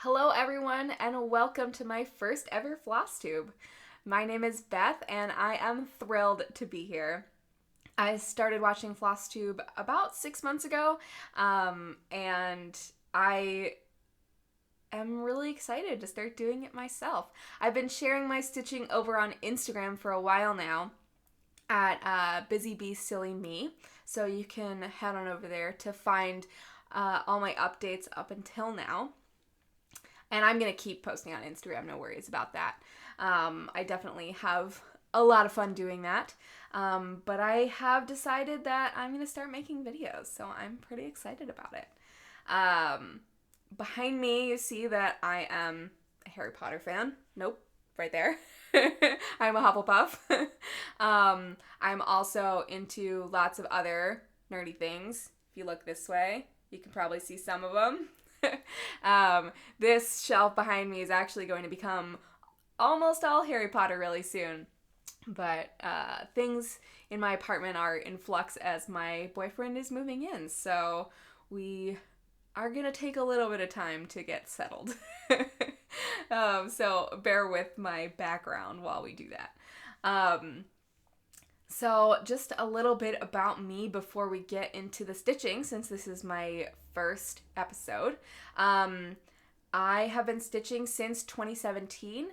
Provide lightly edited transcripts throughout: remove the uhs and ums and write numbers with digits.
Hello everyone and welcome to my first ever Flosstube. My name is Beth and I am thrilled to be here. I started watching Flosstube about 6 months ago and I am really excited to start doing it myself. I've been sharing my stitching over on Instagram for a while now at Busy Bee Silly Me, so you can head on over there to find all my updates up until now. And I'm going to keep posting on Instagram, no worries about that. I definitely have a lot of fun doing that. But I have decided that I'm going to start making videos, so I'm pretty excited about it. Behind me, you see that I am a Harry Potter fan. Nope, right there. I'm a Hufflepuff. I'm also into lots of other nerdy things. If you look this way, you can probably see some of them. This shelf behind me is actually going to become almost all Harry Potter really soon. But things in my apartment are in flux as my boyfriend is moving in. So we are going to take a little bit of time to get settled. So bear with my background while we do that. So just a little bit about me before we get into the stitching, since this is my first episode. I have been stitching since 2017.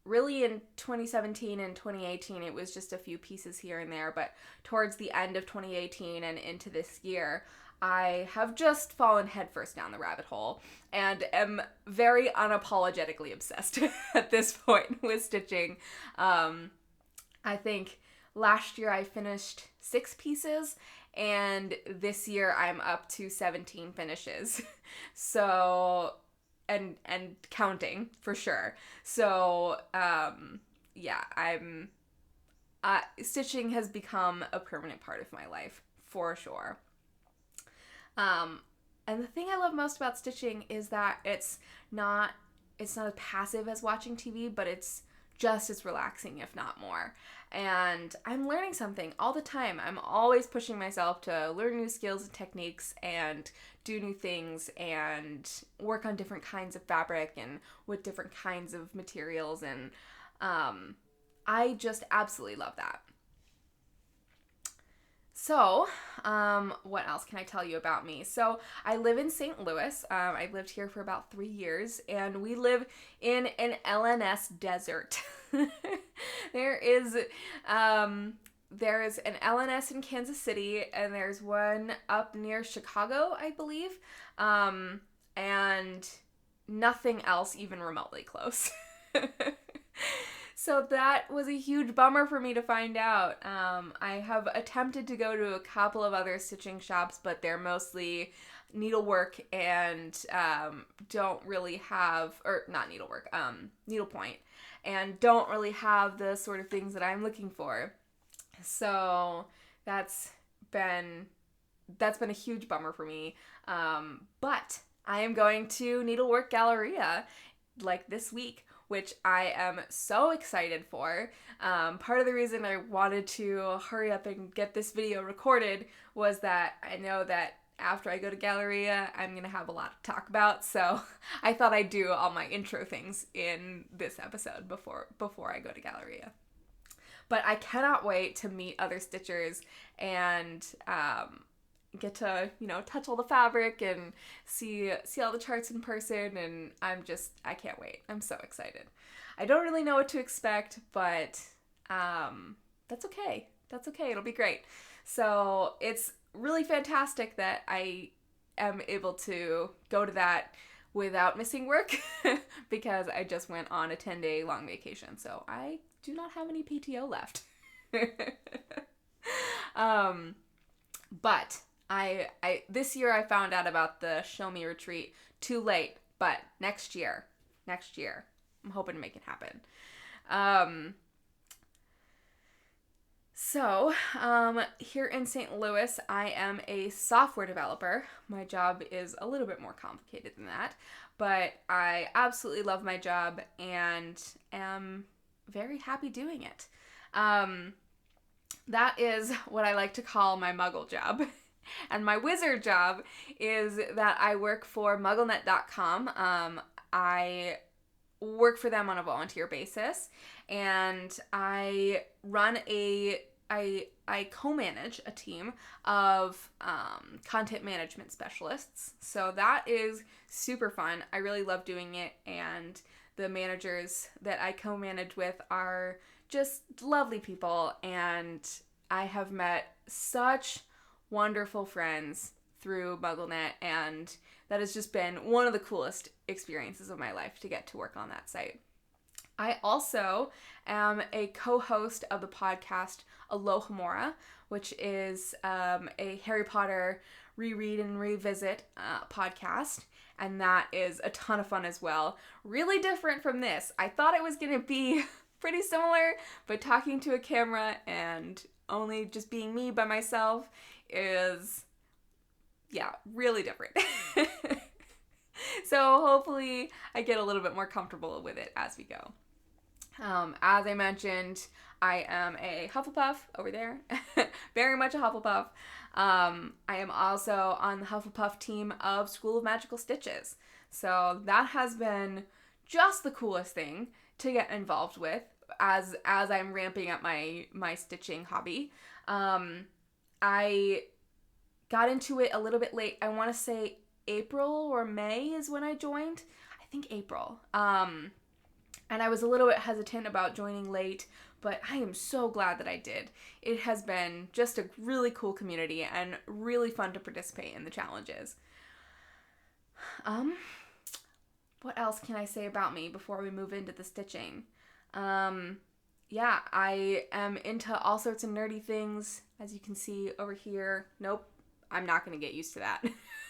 Really in 2017 and 2018, it was just a few pieces here and there, but towards the end of 2018 and into this year, I have just fallen headfirst down the rabbit hole and am very unapologetically obsessed at this point with stitching. I think last year I finished 6 pieces, and this year I'm up to 17 finishes. So, and counting for sure. So, yeah, stitching has become a permanent part of my life for sure. And the thing I love most about stitching is that it's not as passive as watching TV, but it's just as relaxing, if not more. And I'm learning something all the time. I'm always pushing myself to learn new skills and techniques and do new things and work on different kinds of fabric and with different kinds of materials. And I just absolutely love that. So, what else can I tell you about me? So, I live in St. Louis. I've lived here for about 3 years, and we live in an LNS desert. There's an LNS in Kansas City, and there's one up near Chicago, I believe, and nothing else even remotely close. So that was a huge bummer for me to find out. I have attempted to go to a couple of other stitching shops, but they're mostly needlework and don't really have, or not needlework, needlepoint, and don't really have the sort of things that I'm looking for. So that's been a huge bummer for me. But I am going to Needlework Galleria like this week, which I am so excited for. Part of the reason I wanted to hurry up and get this video recorded was that I know that after I go to Galleria, I'm going to have a lot to talk about, so I thought I'd do all my intro things in this episode before I go to Galleria. But I cannot wait to meet other stitchers and get to, touch all the fabric and see all the charts in person, and I can't wait. I'm so excited. I don't really know what to expect, but that's okay. That's okay. It'll be great. So it's really fantastic that I am able to go to that without missing work because I just went on a 10-day long vacation, so I do not have any PTO left. But I this year I found out about the Show Me retreat too late, but next year, I'm hoping to make it happen. So, here in St. Louis, I am a software developer. My job is a little bit more complicated than that, but I absolutely love my job and am very happy doing it. That is what I like to call my muggle job. And my wizard job is that I work for MuggleNet.com. I work for them on a volunteer basis, and I co-manage a team of content management specialists. So that is super fun. I really love doing it, and the managers that I co-manage with are just lovely people, and I have met such wonderful friends through MuggleNet, and that has just been one of the coolest experiences of my life to get to work on that site. I also am a co-host of the podcast Alohomora, which is a Harry Potter reread and revisit podcast, and that is a ton of fun as well. Really different from this. I thought it was going to be pretty similar, but talking to a camera and only just being me by myself is, yeah, really different. So hopefully I get a little bit more comfortable with it as we go. As I mentioned, I am a Hufflepuff over there. Very much a Hufflepuff. I am also on the Hufflepuff team of School of Magical Stitches. So that has been just the coolest thing to get involved with as I'm ramping up my stitching hobby. I got into it a little bit late. I want to say April or May is when I joined. I think April. And I was a little bit hesitant about joining late, but I am so glad that I did. It has been just a really cool community and really fun to participate in the challenges. What else can I say about me before we move into the stitching? Yeah, I am into all sorts of nerdy things, as you can see over here. Nope, I'm not going to get used to that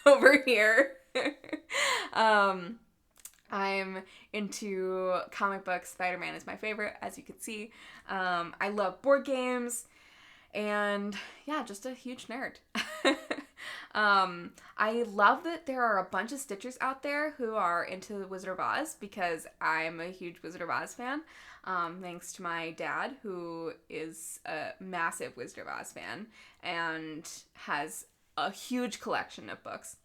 over here. I'm into comic books. Spider-Man is my favorite, as you can see. I love board games, and yeah, just a huge nerd. I love that there are a bunch of Stitchers out there who are into Wizard of Oz, because I'm a huge Wizard of Oz fan, thanks to my dad, who is a massive Wizard of Oz fan and has a huge collection of books.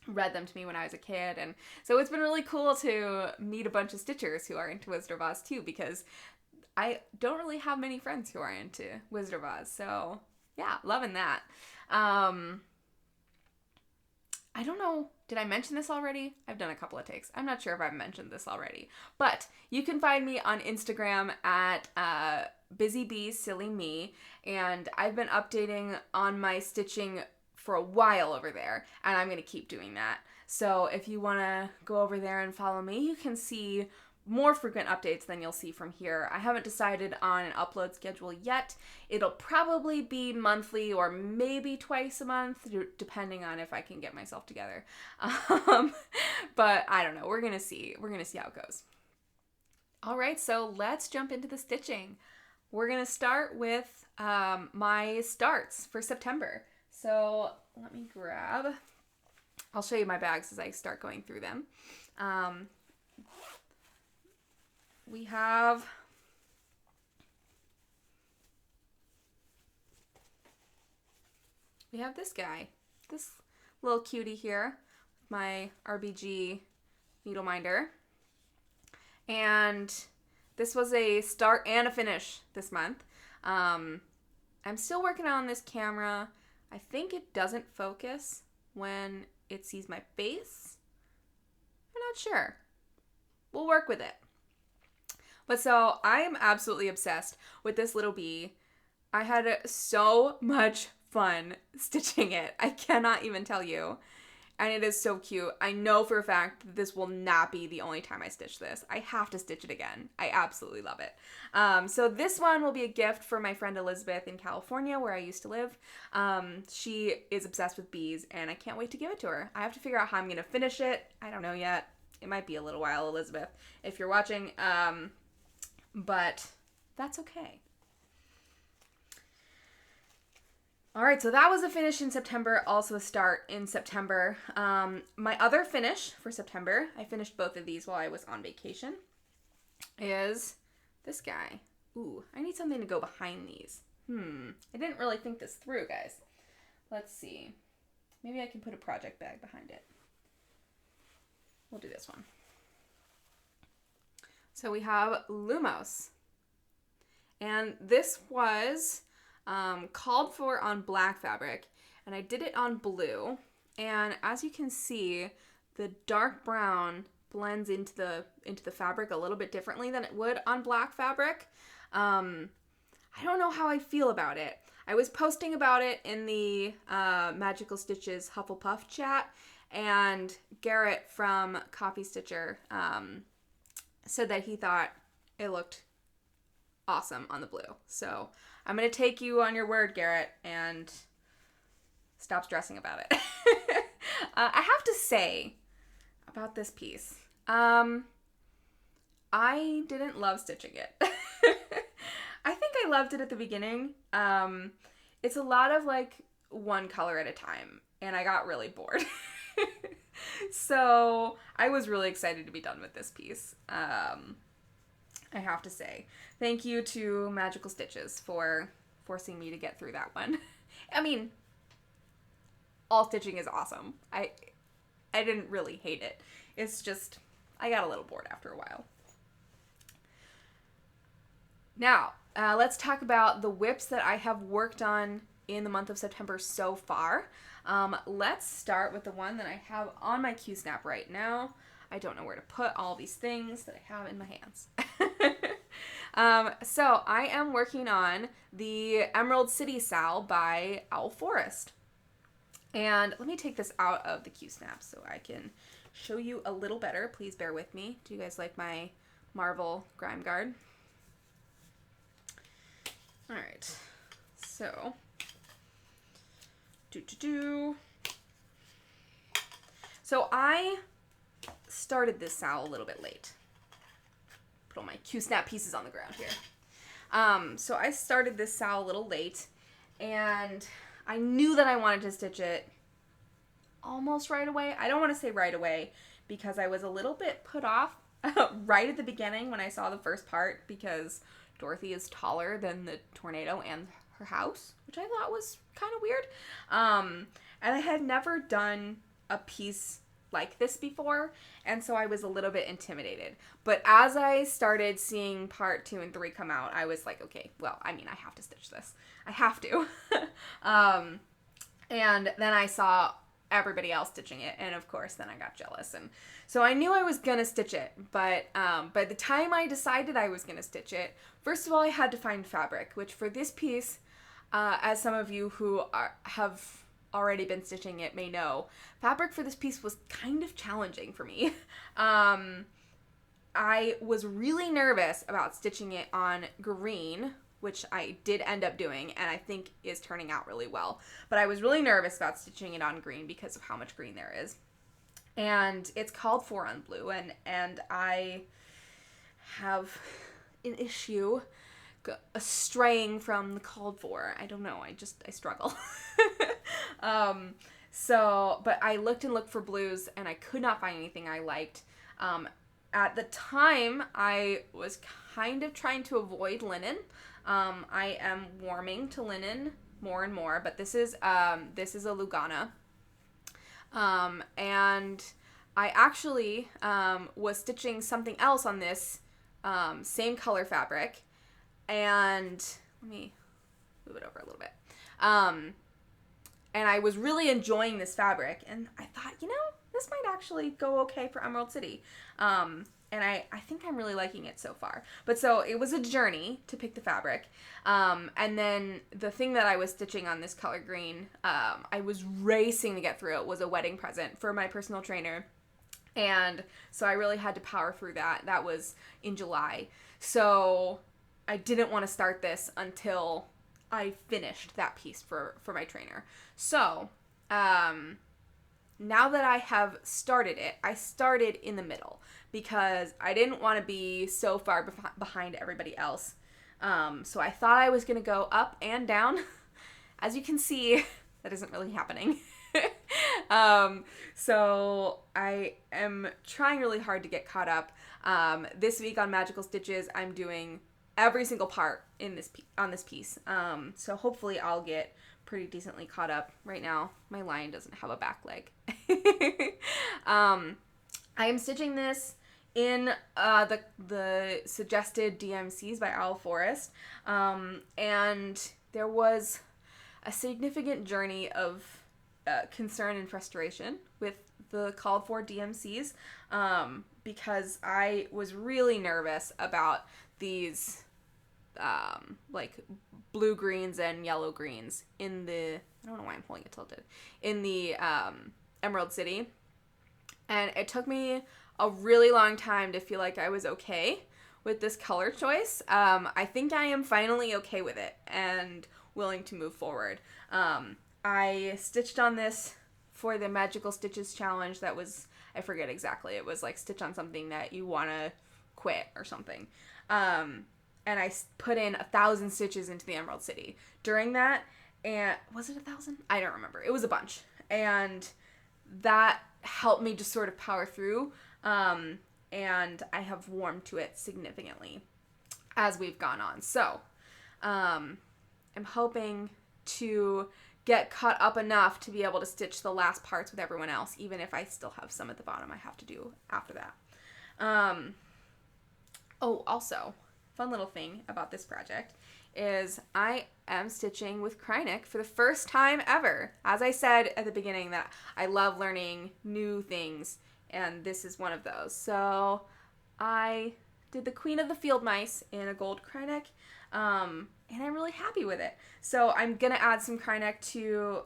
Read them to me when I was a kid, and so it's been really cool to meet a bunch of Stitchers who are into Wizard of Oz too, because I don't really have many friends who are into Wizard of Oz, so yeah, loving that. I don't know, did I mention this already? I've done a couple of takes. I'm not sure if I've mentioned this already, but you can find me on Instagram at BusyBeeSillyMe, and I've been updating on my stitching for a while over there, and I'm going to keep doing that. So if you want to go over there and follow me, you can see more frequent updates than you'll see from here. I haven't decided on an upload schedule yet. It'll probably be monthly or maybe twice a month, depending on if I can get myself together. But I don't know. We're going to see. We're going to see how it goes. All right, so let's jump into the stitching. We're going to start with my starts for September. So let me grab, I'll show you my bags as I start going through them. We have this guy, this little cutie here, my RBG needle minder. And this was a start and a finish this month. I'm still working on this camera. I think it doesn't focus when it sees my face. I'm not sure. We'll work with it. But so I am absolutely obsessed with this little bee. I had so much fun stitching it. I cannot even tell you. And it is so cute. I know for a fact that this will not be the only time I stitch this. I have to stitch it again. I absolutely love it. So this one will be a gift for my friend Elizabeth in California, where I used to live. She is obsessed with bees, and I can't wait to give it to her. I have to figure out how I'm going to finish it. I don't know yet. It might be a little while, Elizabeth, if you're watching. But that's okay. All right, so that was a finish in September, also a start in September. My other finish for September, I finished both of these while I was on vacation, is this guy. Ooh, I need something to go behind these. I didn't really think this through, guys. Let's see. Maybe I can put a project bag behind it. We'll do this one. So we have Lumos. And this was called for on black fabric. And I did it on blue. And as you can see, the dark brown blends into the fabric a little bit differently than it would on black fabric. I don't know how I feel about it. I was posting about it in the Magical Stitches Hufflepuff chat, and Garrett from Copy Stitcher said that he thought it looked awesome on the blue. So I'm going to take you on your word, Garrett, and stop stressing about it. I have to say about this piece, I didn't love stitching it. I think I loved it at the beginning. It's a lot of like one color at a time, and I got really bored. So I was really excited to be done with this piece. I have to say, thank you to Magical Stitches for forcing me to get through that one. I mean, all stitching is awesome. I didn't really hate it. It's just, I got a little bored after a while. Now, let's talk about the whips that I have worked on in the month of September so far. Let's start with the one that I have on my Q-snap right now. I don't know where to put all these things that I have in my hands. So I am working on the Emerald City Sal by Owl Forest. And let me take this out of the Q-snap so I can show you a little better. Please bear with me. Do you guys like my Marvel Grime Guard? All right, so, So I started this Sal a little bit late. Put all my Q-snap pieces on the ground here. So I started this Sal a little late, and I knew that I wanted to stitch it almost right away. I don't want to say right away because I was a little bit put off right at the beginning when I saw the first part, because Dorothy is taller than the tornado and her house, which I thought was kind of weird. And I had never done a piece like this before, and so I was a little bit intimidated. But as I started seeing part 2 and 3 come out, I was like, okay, well, I mean, I have to stitch this. I have to. And then I saw everybody else stitching it, and of course then I got jealous, and so I knew I was gonna stitch it, but by the time I decided I was gonna stitch it, first of all I had to find fabric, which for this piece, as some of you who have already been stitching it may know, fabric for this piece was kind of challenging for me. I was really nervous about stitching it on green, which I did end up doing, and I think is turning out really well. But I was really nervous about stitching it on green because of how much green there is. And it's called for on blue, and I have an issue straying from the called for. I don't know, I struggle. But I looked and looked for blues, and I could not find anything I liked. At the time, I was kind of trying to avoid linen. I am warming to linen more and more, but this is a Lugana. And I actually was stitching something else on this same color fabric, and let me move it over a little bit. And I was really enjoying this fabric, and I thought, this might actually go okay for Emerald City. And I think I'm really liking it so far. But so it was a journey to pick the fabric. And then the thing that I was stitching on this color green, I was racing to get through. It was a wedding present for my personal trainer. And so I really had to power through that. That was in July. So I didn't want to start this until I finished that piece for my trainer. So now that I have started it, I started in the middle because I didn't want to be so far behind everybody else. So I thought I was going to go up and down. As you can see, that isn't really happening. So I am trying really hard to get caught up. This week on Magical Stitches, I'm doing every single part on this piece. So hopefully I'll get pretty decently caught up right now. My lion doesn't have a back leg. I am stitching this in the suggested DMCs by Owl Forest, and there was a significant journey of concern and frustration with the called for DMCs, because I was really nervous about these like blue greens and yellow greens in the, I don't know why I'm holding it tilted, in the Emerald City. And it took me a really long time to feel like I was okay with this color choice. I think I am finally okay with it and willing to move forward. I stitched on this for the Magical Stitches Challenge that was, I forget exactly, it was like stitch on something that you want to quit or something. And I put in 1,000 stitches into the Emerald City during that. And was it 1,000? I don't remember. It was a bunch. And that helped me just sort of power through. And I have warmed to it significantly as we've gone on. So, I'm hoping to get caught up enough to be able to stitch the last parts with everyone else, even if I still have some at the bottom I have to do after that. Oh, also, fun little thing about this project is I am stitching with Kreinik for the first time ever. As I said at the beginning, that I love learning new things, and this is one of those. So I did the Queen of the Field Mice in a gold Kreinik, and I'm really happy with it. So I'm gonna add some Kreinik to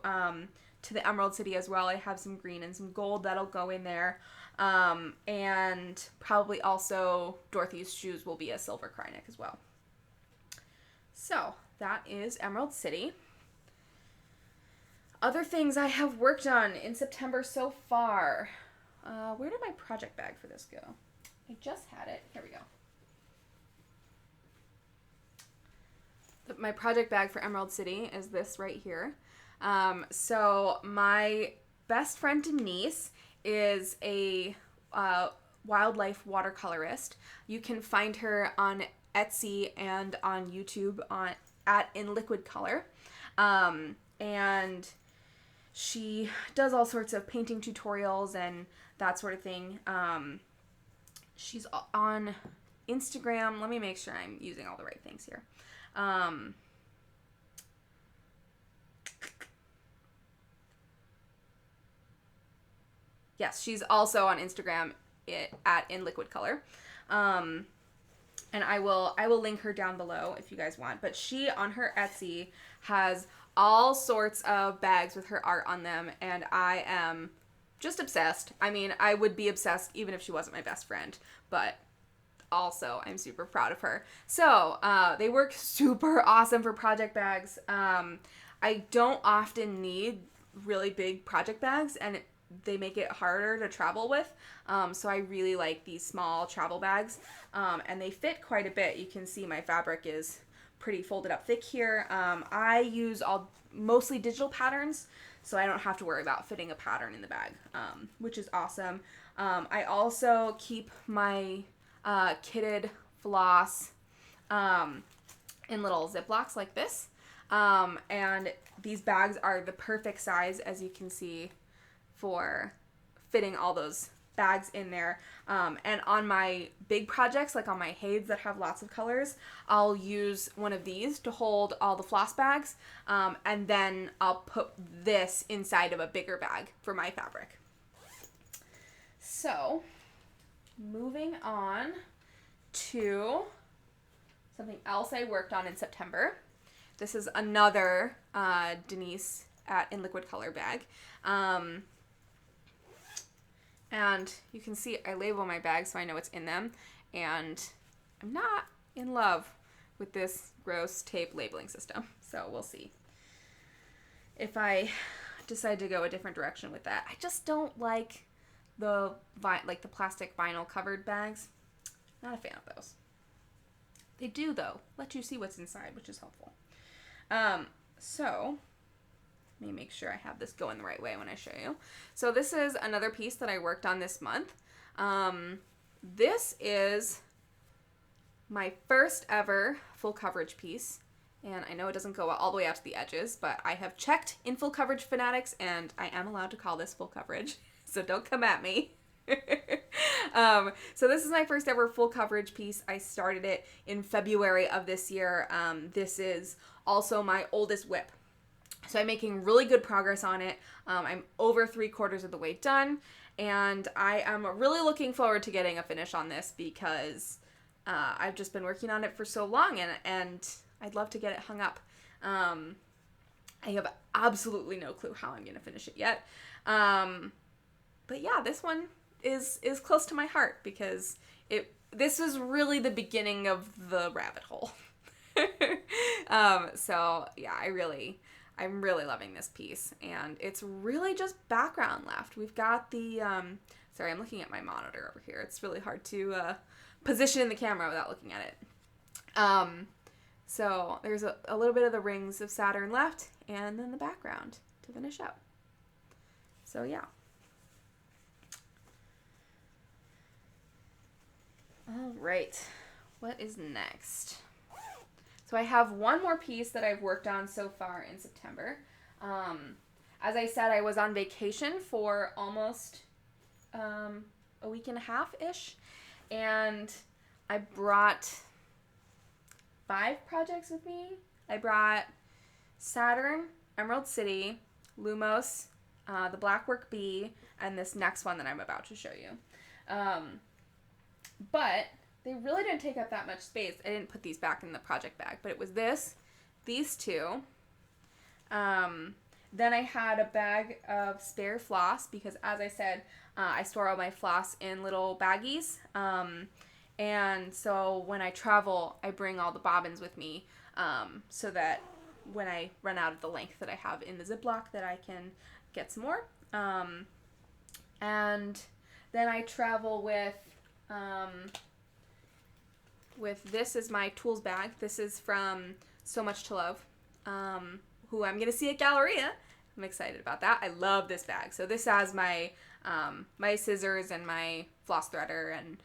the Emerald City as well. I have some green and some gold that'll go in there, and probably also Dorothy's shoes will be a silver Kreinik as well. So that is Emerald City. Other things I have worked on in September so far. Where did my project bag for this go? I just had it. Here we go. My project bag for Emerald City is this right here. So my best friend Denise is a wildlife watercolorist. You can find her on Etsy and on YouTube at In Liquid Color. And she does all sorts of painting tutorials and that sort of thing. She's on Instagram. Let me make sure I'm using all the right things here. Yes, she's also on Instagram at In Liquid Color. And I will link her down below if you guys want. But she, on her Etsy, has all sorts of bags with her art on them, and I am just obsessed. I mean, I would be obsessed even if she wasn't my best friend, but also I'm super proud of her. So they work super awesome for project bags. I don't often need really big project bags, and they make it harder to travel with. So I really like these small travel bags, and they fit quite a bit. You can see my fabric is pretty folded up thick here. I use mostly digital patterns, so I don't have to worry about fitting a pattern in the bag, which is awesome. I also keep my kitted floss in little Ziplocs like this, and these bags are the perfect size, as you can see, for fitting all those bags in there. And on my big projects, like on my Hades that have lots of colors, I'll use one of these to hold all the floss bags, and then I'll put this inside of a bigger bag for my fabric. So, moving on to something else I worked on in September. This is another Denise in Liquid Color bag. And you can see I label my bags so I know what's in them. And I'm not in love with this gross tape labeling system. So we'll see if I decide to go a different direction with that. I just don't like the plastic vinyl covered bags. Not a fan of those. They do, though, let you see what's inside, which is helpful. So let me make sure I have this going the right way when I show you. So this is another piece that I worked on this month. This is my first ever full coverage piece, And I know it doesn't go all the way out to the edges, but I have checked in Full Coverage Fanatics, and I am allowed to call this full coverage, so don't come at me. So this is my first ever full coverage piece. I started it in February of this year. This is also my oldest whip. So I'm making really good progress on it. I'm over 3/4 of the way done, and I am really looking forward to getting a finish on this because I've just been working on it for so long, and I'd love to get it hung up. I have absolutely no clue how I'm going to finish it yet. But yeah, this one is close to my heart because this is really the beginning of the rabbit hole. So yeah, I'm really loving this piece, and it's really just background left. We've got the, sorry, I'm looking at my monitor over here. It's really hard to position the camera without looking at it. So there's a little bit of the rings of Saturn left, and then the background to finish up. So yeah. All right, what is next? So I have one more piece that I've worked on so far in September. As I said, I was on vacation for almost a week and a half-ish, and I brought 5 projects with me. I brought Saturn, Emerald City, Lumos, the Blackwork Bee, and this next one that I'm about to show you. But they really didn't take up that much space. I didn't put these back in the project bag, but it was these 2. Then I had a bag of spare floss because, as I said, I store all my floss in little baggies. And so when I travel, I bring all the bobbins with me so that when I run out of the length that I have in the Ziploc that I can get some more. And then I travel with this is my tools bag. This is from So Much to Love, who I'm going to see at Galleria. I'm excited about that. I love this bag. So this has my my scissors and my floss threader and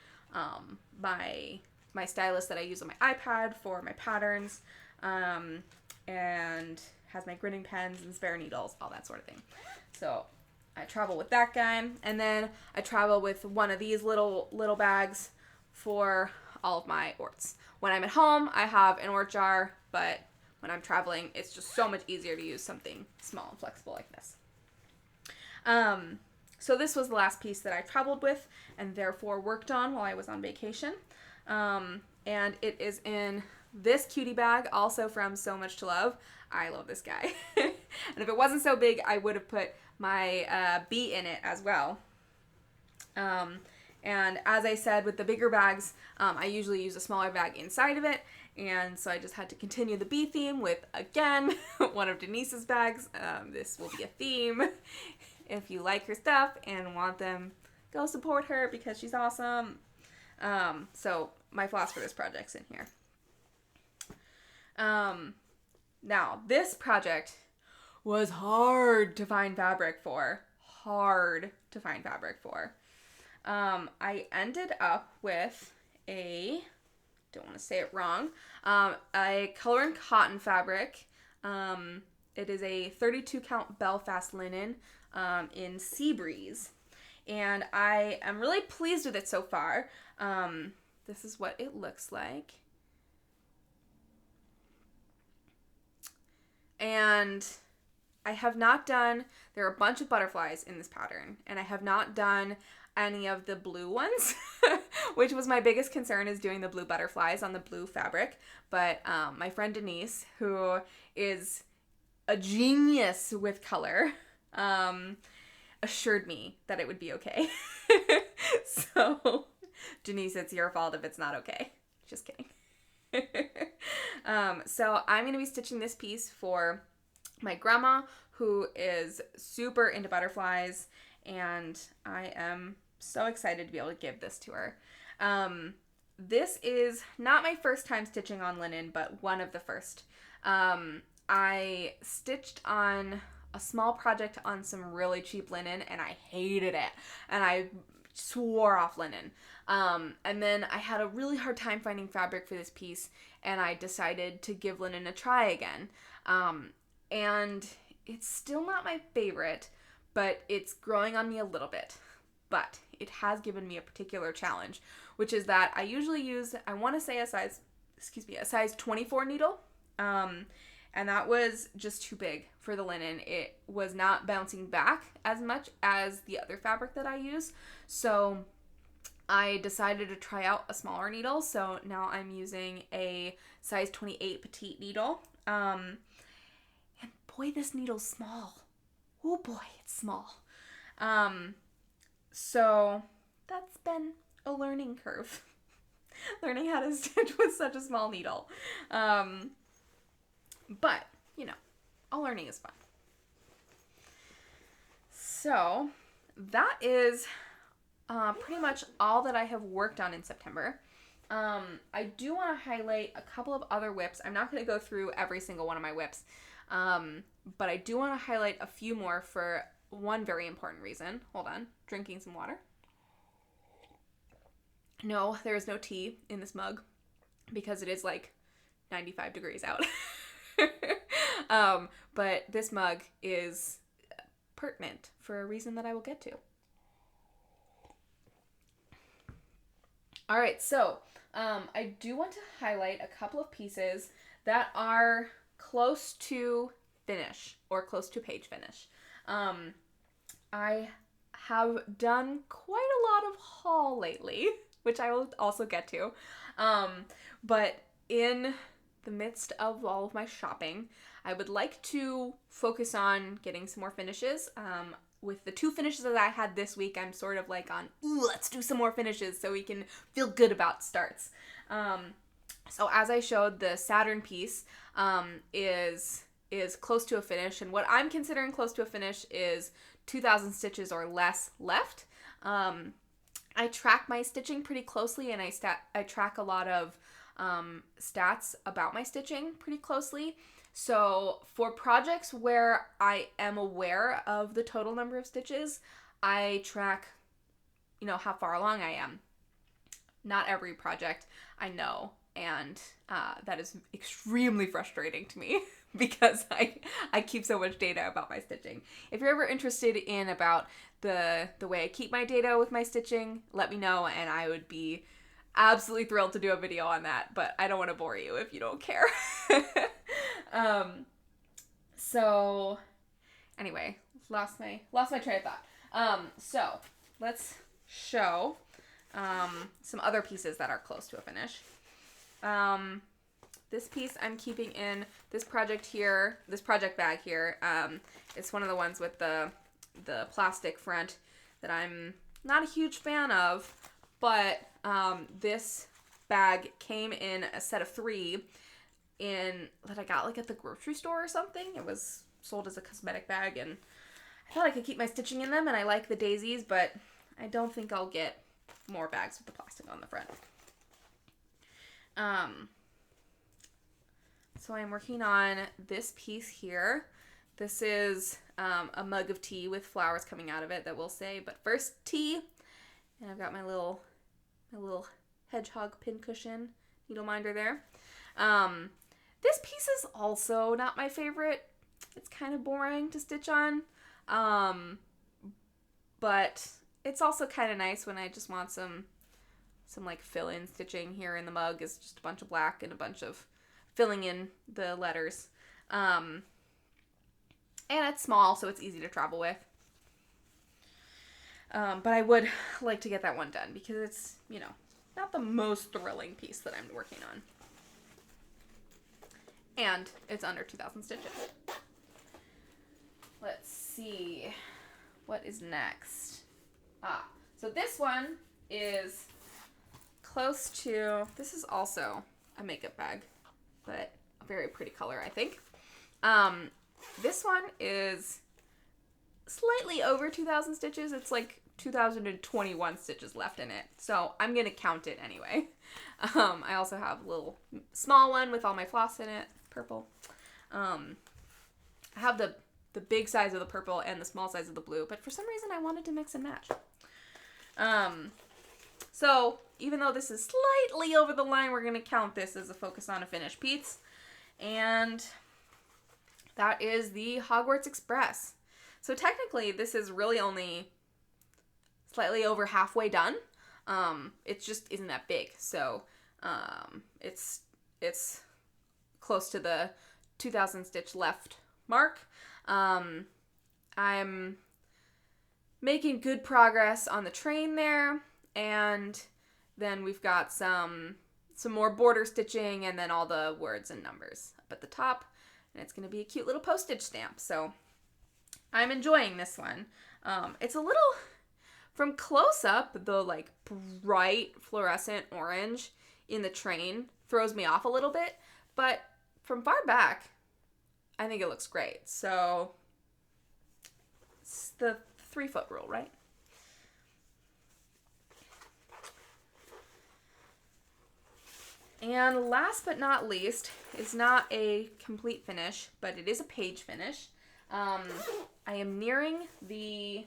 my stylus that I use on my iPad for my patterns, and has my gritting pens and spare needles, all that sort of thing. So I travel with that guy, and then I travel with one of these little bags for all of my orts. When I'm at home, I have an ort jar, but when I'm traveling, it's just so much easier to use something small and flexible like this. So this was the last piece that I traveled with and therefore worked on while I was on vacation. And it is in this cutie bag, also from So Much to Love. I love this guy. And if it wasn't so big, I would have put my bee in it as well. And as I said, with the bigger bags, I usually use a smaller bag inside of it. And so I just had to continue the bee theme with, again, one of Denise's bags. This will be a theme. If you like her stuff and want them, go support her because she's awesome. So my floss for this project's in here. Now, this project was hard to find fabric for. I ended up with don't want to say it wrong, a color and cotton fabric. It is a 32 count Belfast linen in Sea Breeze. And I am really pleased with it so far. This is what it looks like. And I have not done, there are a bunch of butterflies in this pattern, and I have not done any of the blue ones, which was my biggest concern, is doing the blue butterflies on the blue fabric. But my friend Denise, who is a genius with color, assured me that it would be okay. So, Denise, it's your fault if it's not okay. Just kidding. So I'm going to be stitching this piece for my grandma, who is super into butterflies, and I am so excited to be able to give this to her. This is not my first time stitching on linen, but one of the first. I stitched on a small project on some really cheap linen, and I hated it. And I swore off linen. And then I had a really hard time finding fabric for this piece, and I decided to give linen a try again. And it's still not my favorite, but it's growing on me a little bit. But it has given me a particular challenge, which is that I usually use, I want to say a size 24 needle. And that was just too big for the linen. It was not bouncing back as much as the other fabric that I use. So I decided to try out a smaller needle. So now I'm using a size 28 petite needle. And boy, this needle's small. Oh boy, it's small. So that's been a learning curve. Learning how to stitch with such a small needle. But, you know, all learning is fun. So that is pretty much all that I have worked on in September. I do want to highlight a couple of other whips. I'm not going to go through every single one of my whips, but I do want to highlight a few more for one very important reason. Hold on, drinking some water. No, there is no tea in this mug because it is like 95 degrees out. But this mug is pertinent for a reason that I will get to. All right, so I do want to highlight a couple of pieces that are close to finish or close to page finish. I have done quite a lot of haul lately, which I will also get to. But in the midst of all of my shopping, I would like to focus on getting some more finishes. With the 2 finishes that I had this week, I'm sort of like on, let's do some more finishes so we can feel good about starts. So as I showed, the Saturn piece is close to a finish, and what I'm considering close to a finish is 2,000 stitches or less left. I track my stitching pretty closely, and I track a lot of stats about my stitching pretty closely. So for projects where I am aware of the total number of stitches, I track, how far along I am. Not every project I know, and that is extremely frustrating to me because I keep so much data about my stitching. If you're ever interested in about the way I keep my data with my stitching, let me know, and I would be absolutely thrilled to do a video on that, but I don't want to bore you if you don't care. So anyway, lost my train of thought. So let's show some other pieces that are close to a finish. This piece I'm keeping in this project bag here. It's one of the ones with the plastic front that I'm not a huge fan of, but this bag came in a set of 3 that I got like at the grocery store or something. It was sold as a cosmetic bag, and I thought I could keep my stitching in them, and I like the daisies, but I don't think I'll get more bags with the plastic on the front. So I'm working on this piece here. This is a mug of tea with flowers coming out of it that will say, but first tea. And I've got my little hedgehog pincushion needle minder there. This piece is also not my favorite. It's kind of boring to stitch on. But it's also kind of nice when I just want some like fill-in stitching. Here in the mug is just a bunch of black and a bunch of filling in the letters. And it's small, so it's easy to travel with. But I would like to get that one done because it's, not the most thrilling piece that I'm working on. And it's under 2,000 stitches. Let's see. What is next? So this one is close to, this is also a makeup bag, but a very pretty color, I think. This one is slightly over 2,000 stitches. It's like 2,021 stitches left in it, so I'm gonna count it anyway. I also have a little small one with all my floss in it, purple. I have the big size of the purple and the small size of the blue, but for some reason I wanted to mix and match. So even though this is slightly over the line, we're going to count this as a focus on a finished piece. And that is the Hogwarts Express. So technically, this is really only slightly over halfway done. It just isn't that big. So it's close to the 2,000 stitch left mark. I'm making good progress on the train there, and then we've got some more border stitching and then all the words and numbers up at the top, and it's going to be a cute little postage stamp. So I'm enjoying this one. It's a little, from close up, the like bright fluorescent orange in the train throws me off a little bit, but from far back, I think it looks great. So it's the 3-foot rule, right? And last but not least is not a complete finish, but it is a page finish. I am nearing the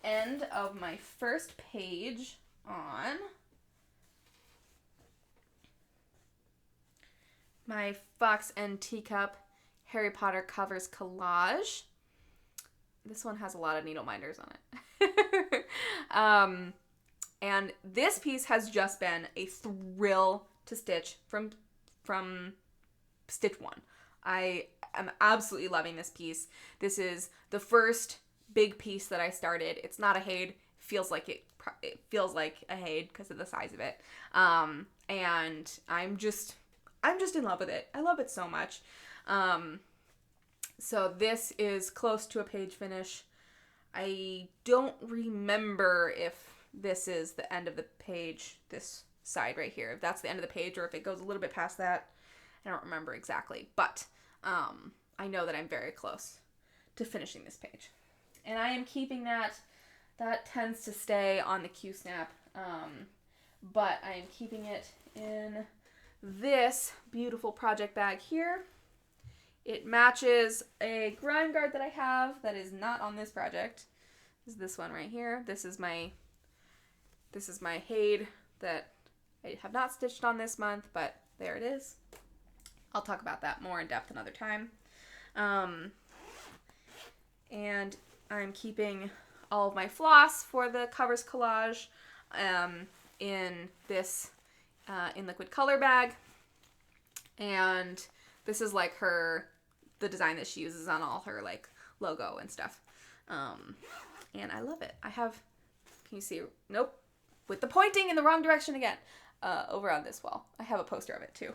end of my first page on my Fox and Teacup Harry Potter covers collage. This one has a lot of needle minders on it. And this piece has just been a thrill to stitch from stitch one. I am absolutely loving this piece. This is the first big piece that I started. It's not a Haid. It feels like a Haid because of the size of it. And I'm just in love with it. I love it so much. So this is close to a page finish. I don't remember if this is the end of the page, this side right here, if that's the end of the page or if it goes a little bit past that. I don't remember exactly, but I know that I'm very close to finishing this page. And I am keeping that tends to stay on the Q-snap, but I am keeping it in this beautiful project bag here. It matches a grime guard that I have that is not on this project. This is this one right here. This is my Haid that I have not stitched on this month, but there it is. I'll talk about that more in depth another time. And I'm keeping all of my floss for the covers collage in this in liquid color bag. And this is like the design that she uses on all her like logo and stuff. And I love it. I have, can you see? Nope. With the pointing in the wrong direction again. Over on this wall. I have a poster of it too.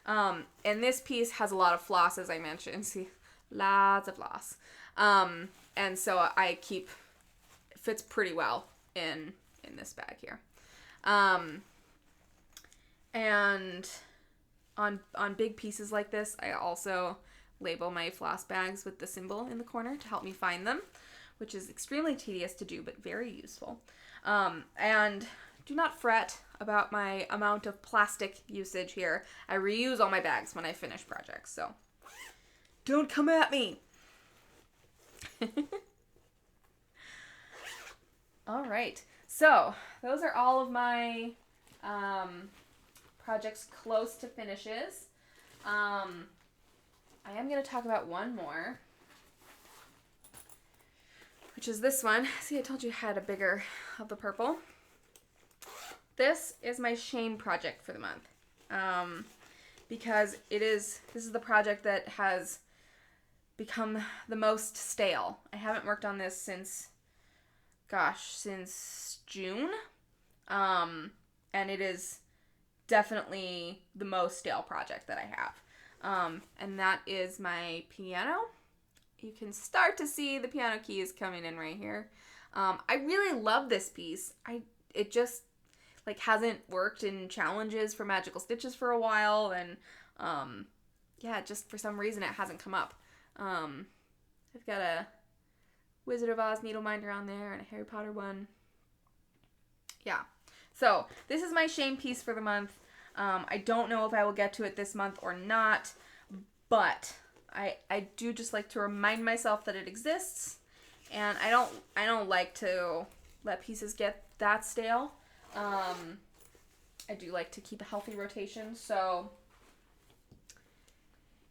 And this piece has a lot of floss, as I mentioned. See, lots of floss. And so it fits pretty well in this bag here. And on big pieces like this, I also label my floss bags with the symbol in the corner to help me find them, which is extremely tedious to do, but very useful. And do not fret about my amount of plastic usage here. I reuse all my bags when I finish projects, so don't come at me. All right, so those are all of my projects close to finishes. I am going to talk about one more, which is this one. See, I told you I had a bigger of the purple. This is my shame project for the month, because this is the project that has become the most stale. I haven't worked on this since June, and it is definitely the most stale project that I have, and that is my piano. You can start to see the piano keys coming in right here. I really love this piece. It just hasn't worked in challenges for Magical Stitches for a while, and yeah, just for some reason it hasn't come up. I've got a Wizard of Oz needleminder on there and a Harry Potter one. Yeah, so this is my shame piece for the month. I don't know if I will get to it this month or not, but I do just like to remind myself that it exists, and I don't like to let pieces get that stale. I do like to keep a healthy rotation, so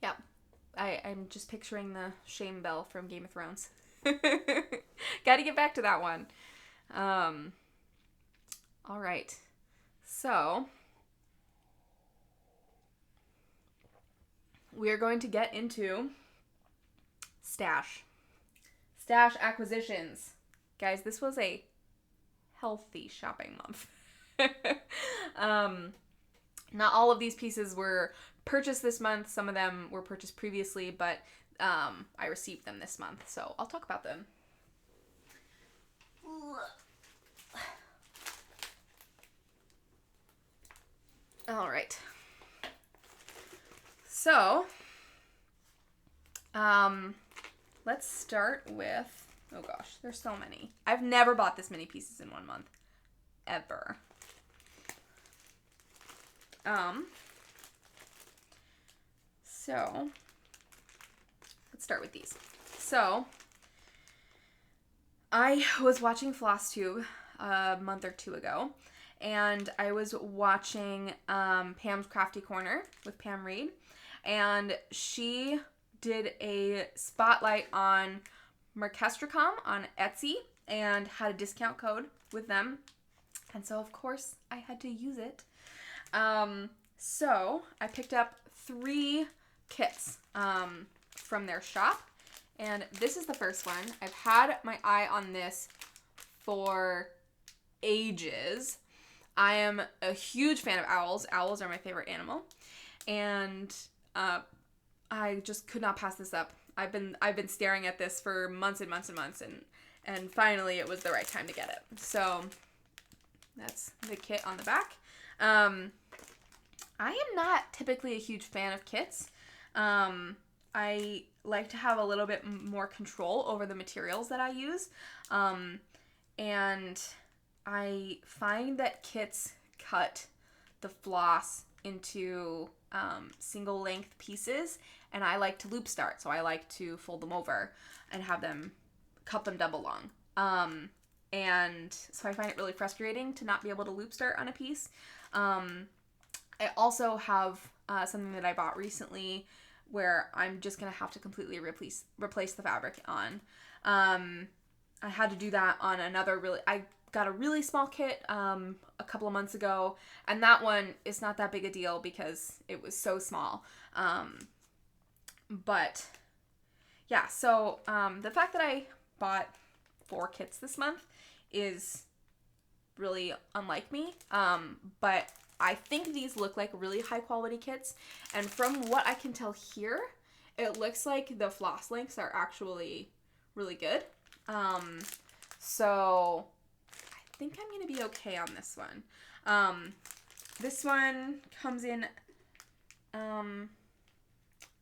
yeah. I'm just picturing the shame bell from Game of Thrones. Gotta get back to that one. All right. So we are going to get into stash acquisitions. Guys, this was a healthy shopping month. Not all of these pieces were purchased this month. Some of them were purchased previously, but I received them this month, so I'll talk about them. All right. So, let's start with, oh gosh, there's so many. I've never bought this many pieces in 1 month. Ever. So, let's start with these. So, I was watching Flosstube a month or 2 ago, and I was watching Pam's Crafty Corner with Pam Reed, and she did a spotlight on Merkestricom on Etsy and had a discount code with them, and so of course I had to use it. So I picked up 3 kits from their shop, and this is the first one. I've had my eye on this for ages. I am a huge fan of owls. Owls are my favorite animal, and I just could not pass this up. I've been staring at this for months and months and months, and finally it was the right time to get it. So that's the kit on the back. I am not typically a huge fan of kits. I like to have a little bit more control over the materials that I use. And I find that kits cut the floss into single length pieces, and I like to loop start, so I like to fold them over and have them cut them double long. And so I find it really frustrating to not be able to loop start on a piece. I also have something that I bought recently where I'm just going to have to completely replace the fabric on. I had to do that on another I got a really small kit a couple of months ago, and that one is not that big a deal because it was so small. But yeah, so the fact that I bought 4 kits this month is really unlike me, but I think these look like really high quality kits, and from what I can tell here, it looks like the floss lengths are actually really good. So I think I'm going to be okay on this one. This one comes in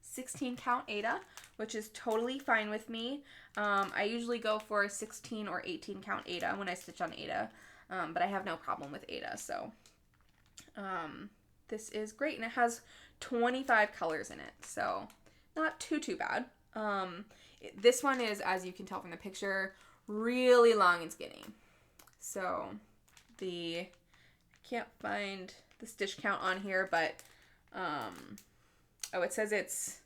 16 count Aida, which is totally fine with me. I usually go for a 16 or 18 count Aida when I stitch on Aida, but I have no problem with Aida, so this is great, and it has 25 colors in it, so not too bad. This one is, as you can tell from the picture, really long and skinny. So I can't find the stitch count on here, but it says it's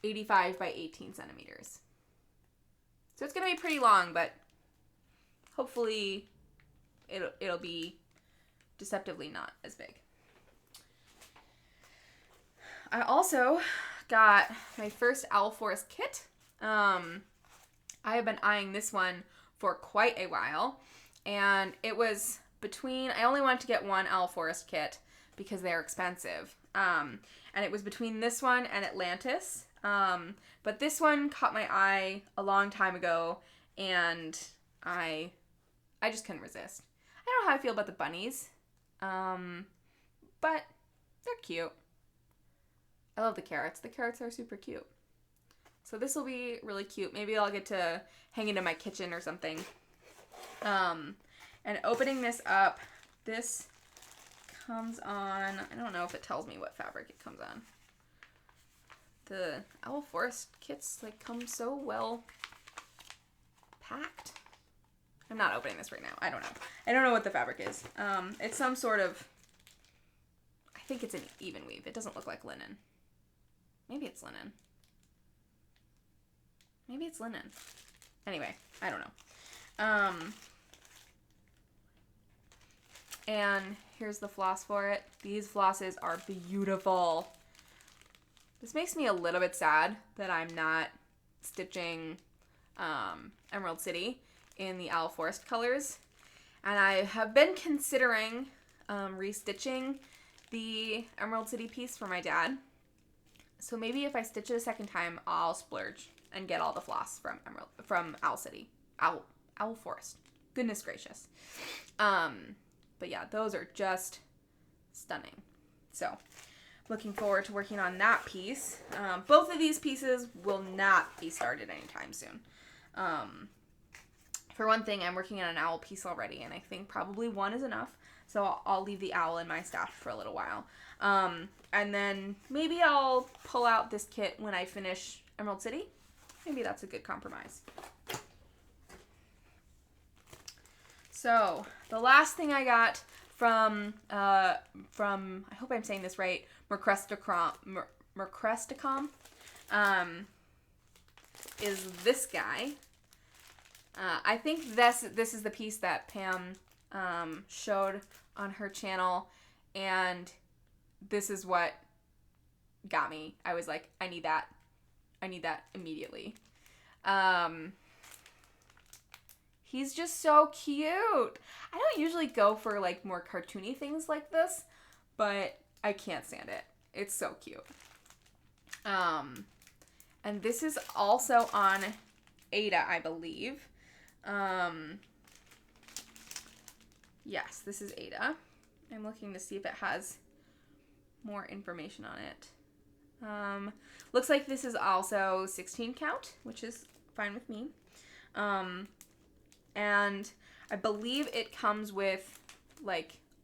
85 by 18 centimeters. So it's gonna be pretty long, but hopefully it'll be deceptively not as big. I also got my first Owl Forest kit. I have been eyeing this one for quite a while, and it was between, I only wanted to get one Owl Forest kit because they're expensive, and it was between this one and Atlantis, but this one caught my eye a long time ago, and I just couldn't resist. I don't know how I feel about the bunnies, but they're cute. I love the carrots. The carrots are super cute. So this will be really cute. Maybe I'll get to hang it in my kitchen or something. And opening this up, this comes on, I don't know if it tells me what fabric it comes on. The Owl Forest kits come so well packed. I'm not opening this right now. I don't know. I don't know what the fabric is. It's some sort of, I think it's an even weave. It doesn't look like linen. Maybe it's linen. Maybe it's linen. Anyway, I don't know. And here's the floss for it. These flosses are beautiful. This makes me a little bit sad that I'm not stitching Emerald City in the Owl Forest colors. And I have been considering restitching the Emerald City piece for my dad. So maybe if I stitch it a second time, I'll splurge and get all the floss from Owl City. Owl Forest. Goodness gracious. But yeah, those are just stunning. So looking forward to working on that piece. Both of these pieces will not be started anytime soon. For one thing, I'm working on an owl piece already, and I think probably one is enough. So I'll leave the owl in my stash for a little while. And then maybe I'll pull out this kit when I finish Emerald City. Maybe that's a good compromise. So the last thing I got from I hope I'm saying this right, Mercresticom, is this guy. I think this is the piece that Pam showed on her channel, and this is what got me. I was like, I need that immediately. He's just so cute. I don't usually go for like more cartoony things like this, but I can't stand it. It's so cute. And this is also on Ada, I believe. Yes, this is Ada. I'm looking to see if it has more information on it. Looks like this is also 16 count, which is fine with me. And I believe it comes with,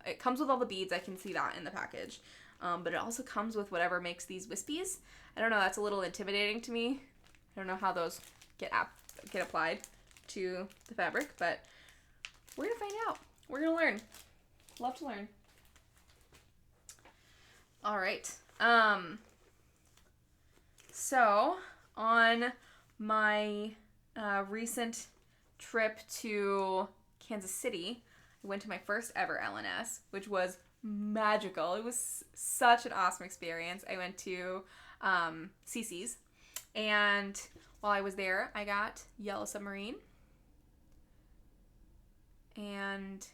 it comes with all the beads. I can see that in the package. But it also comes with whatever makes these wispies. I don't know, that's a little intimidating to me. I don't know how those get applied to the fabric, but we're gonna find out. We're gonna learn. Love to learn. All right. So on my recent trip to Kansas City, I went to my first ever LNS, which was magical. It was such an awesome experience. I went to CC's, and while I was there, I got Yellow Submarine. And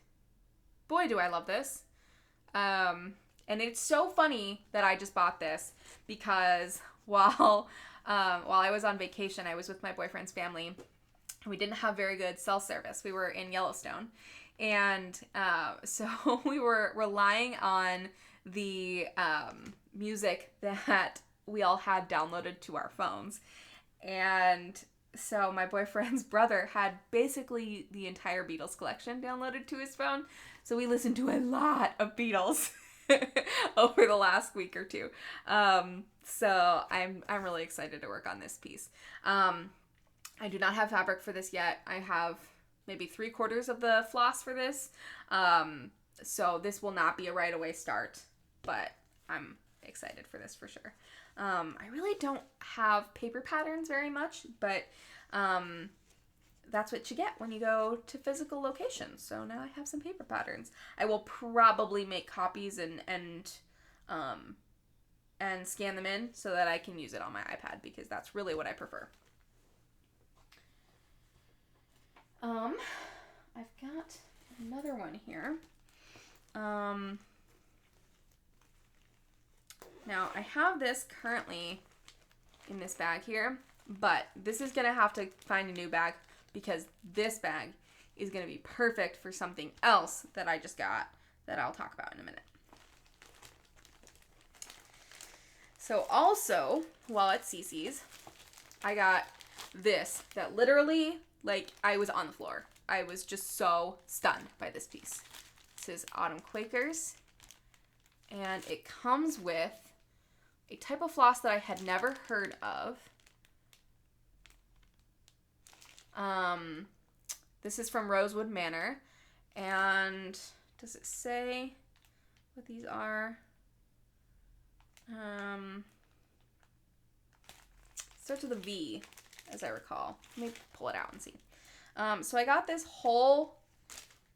boy, do I love this. And it's so funny that I just bought this because while I was on vacation, I was with my boyfriend's family. We didn't have very good cell service. We were in Yellowstone. And so we were relying on the music that we all had downloaded to our phones. And so my boyfriend's brother had basically the entire Beatles collection downloaded to his phone. So we listened to a lot of Beatles over the last week or two. So I'm really excited to work on this piece. I do not have fabric for this yet. I have maybe 3/4 of the floss for this. So this will not be a right away start, but I'm excited for this for sure. I really don't have paper patterns very much, but that's what you get when you go to physical locations. So now I have some paper patterns. I will probably make copies and scan them in so that I can use it on my iPad because that's really what I prefer. I've got another one here. Now, I have this currently in this bag here, but this is going to have to find a new bag because this bag is going to be perfect for something else that I just got that I'll talk about in a minute. So also, while at CC's, I got this that literally, I was on the floor. I was just so stunned by this piece. This is Autumn Quakers, and it comes with a type of floss that I had never heard of. This is from Rosewood Manor. And does it say what these are? Starts with a V, as I recall. Let me pull it out and see. So I got this whole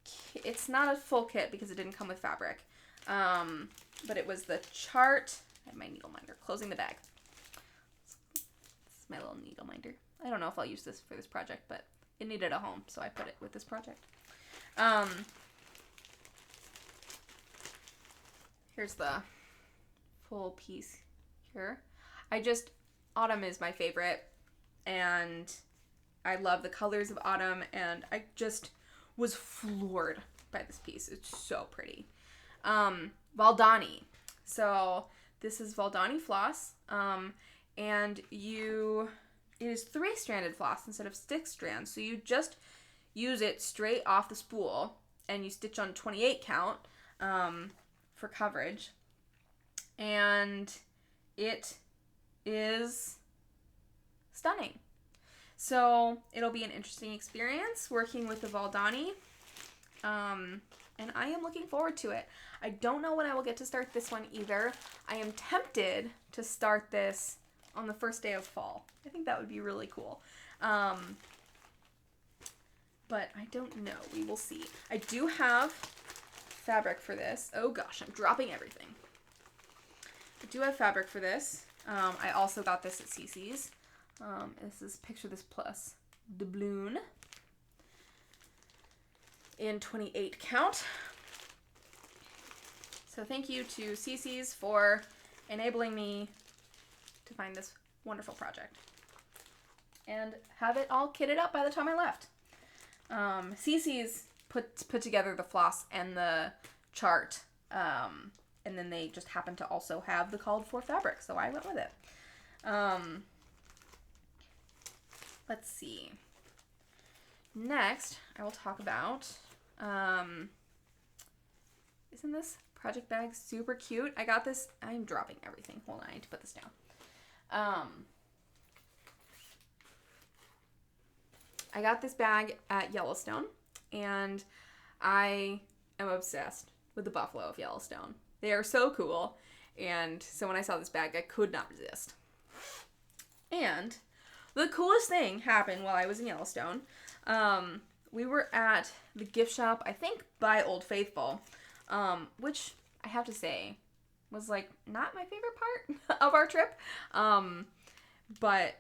kit. It's not a full kit because it didn't come with fabric. But it was the chart. I have my needle minder. Closing the bag. This is my little needle minder. I don't know if I'll use this for this project, but it needed a home, so I put it with this project. Here's the full piece here. Autumn is my favorite, and I love the colors of autumn, and I just was floored by this piece. It's so pretty. Valdani. So this is Valdani floss, and it is 3-stranded floss instead of 6 strands. So you just use it straight off the spool, and you stitch on 28 count for coverage, and it is stunning. So it'll be an interesting experience working with the Valdani, and I am looking forward to it. I don't know when I will get to start this one either. I am tempted to start this on the first day of fall. I think that would be really cool. But I don't know. We will see. I do have fabric for this. Oh gosh, I'm dropping everything. I do have fabric for this. I also got this at CC's. This is Picture This Plus doubloon in 28 count. So thank you to CC's for enabling me to find this wonderful project and have it all kitted up by the time I left. CC's put together the floss and the chart, and then they just happened to also have the called for fabric, so I went with it. Let's see. Next, I will talk about, isn't this project bag super cute? I got this, I'm dropping everything. Hold on, I need to put this down. I got this bag at Yellowstone, and I am obsessed with the buffalo of Yellowstone. They are so cool, and so when I saw this bag, I could not resist. And the coolest thing happened while I was in Yellowstone. We were at the gift shop, I think by Old Faithful, which I have to say was like not my favorite part of our trip. But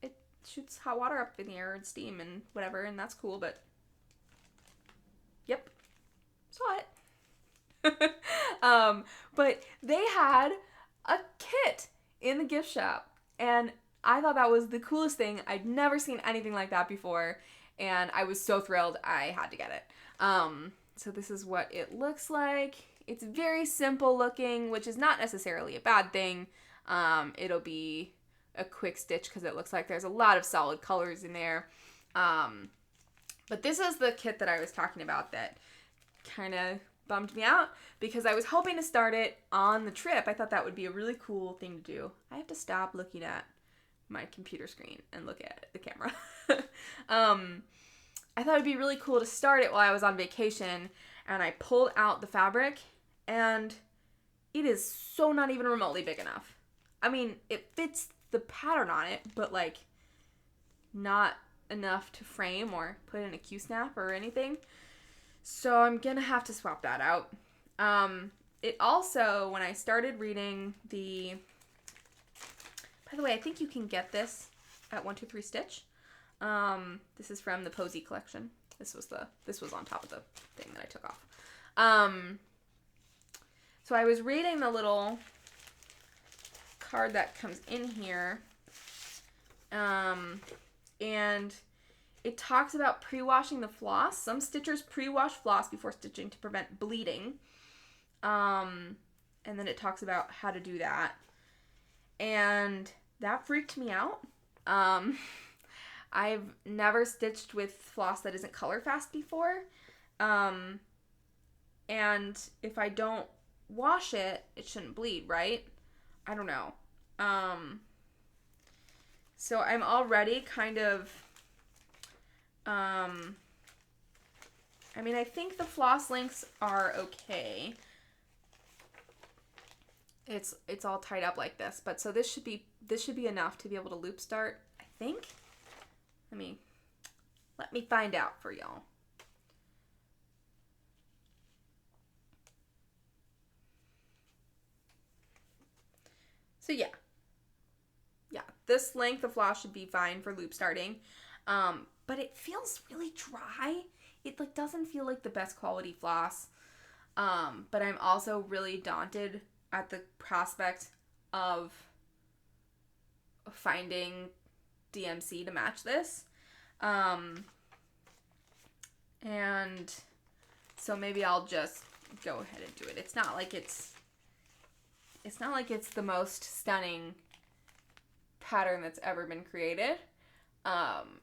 it shoots hot water up in the air and steam and whatever, and that's cool, but yep, saw it. But they had a kit in the gift shop, and I thought that was the coolest thing. I'd never seen anything like that before, and I was so thrilled I had to get it. So this is what it looks like. It's very simple looking, which is not necessarily a bad thing. It'll be a quick stitch because it looks like there's a lot of solid colors in there. But this is the kit that I was talking about that kind of bummed me out because I was hoping to start it on the trip. I thought that would be a really cool thing to do. I have to stop looking at my computer screen and look at the camera. I thought it'd be really cool to start it while I was on vacation, and I pulled out the fabric, and it is so not even remotely big enough. I mean, it fits the pattern on it, but like not enough to frame or put in a Q-snap or anything. So I'm gonna have to swap that out. It also, when I started reading the, by the way, I think you can get this at 123 Stitch. This is from the Posy collection. This was on top of the thing that I took off. So I was reading the little card that comes in here, and it talks about pre-washing the floss. Some stitchers pre-wash floss before stitching to prevent bleeding. And then it talks about how to do that. And that freaked me out. I've never stitched with floss that isn't color fast before. And if I don't wash it, it shouldn't bleed, right? I don't know. So I'm already kind of I mean, I think the floss lengths are okay. It's all tied up like this, but so this should be enough to be able to loop start, I think. Let me find out for y'all. So yeah, this length of floss should be fine for loop starting, but it feels really dry. It like doesn't feel like the best quality floss, but I'm also really daunted at the prospect of finding DMC to match this, and so maybe I'll just go ahead and do it. It's not like it's the most stunning pattern that's ever been created.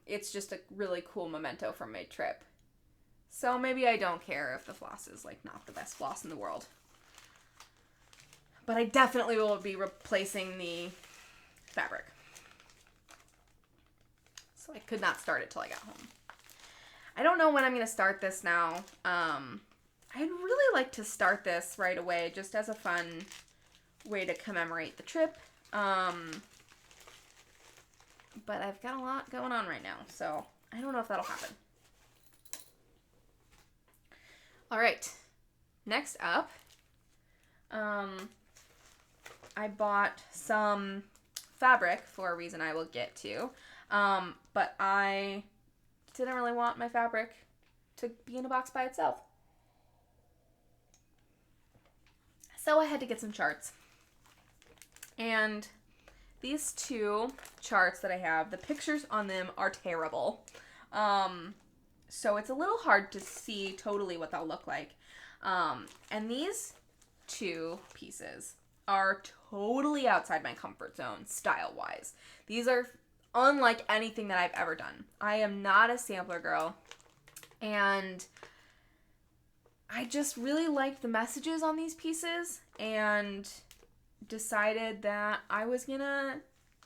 It's just a really cool memento from my trip. So maybe I don't care if the floss is like not the best floss in the world. But I definitely will be replacing the fabric. So I could not start it till I got home. I don't know when I'm going to start this now. I'd really like to start this right away just as a fun way to commemorate the trip. But I've got a lot going on right now, so I don't know if that'll happen. All right, next up, I bought some fabric for a reason I will get to, but I didn't really want my fabric to be in a box by itself. So I had to get some charts. And these two charts that I have, the pictures on them are terrible. So it's a little hard to see totally what they'll look like. And these two pieces are totally outside my comfort zone, style-wise. These are unlike anything that I've ever done. I am not a sampler girl, and I just really liked the messages on these pieces, and decided that I was gonna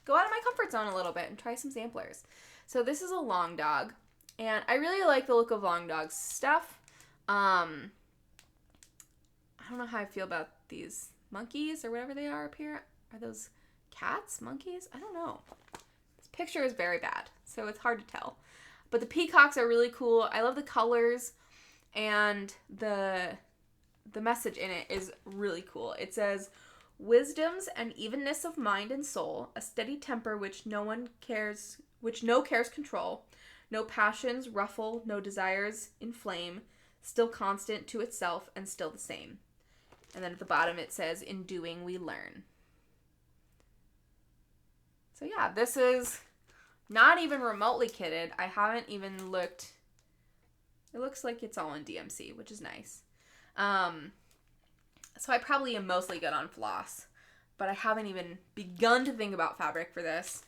go out of my comfort zone a little bit and try some samplers. So this is a long dog, and I really like the look of long dog's stuff. I don't know how I feel about these monkeys or whatever they are up here. Are those cats? Monkeys? I don't know. This picture is very bad, so it's hard to tell. But the peacocks are really cool. I love the colors, and the message in it is really cool. It says, "Wisdoms and evenness of mind and soul, a steady temper which no cares control, no passions ruffle, no desires inflame, still constant to itself and still the same." And then at the bottom it says, "In doing we learn." So yeah, this is not even remotely kitted. I haven't even looked. It looks like it's all in DMC, which is nice. So I probably am mostly good on floss, but I haven't even begun to think about fabric for this.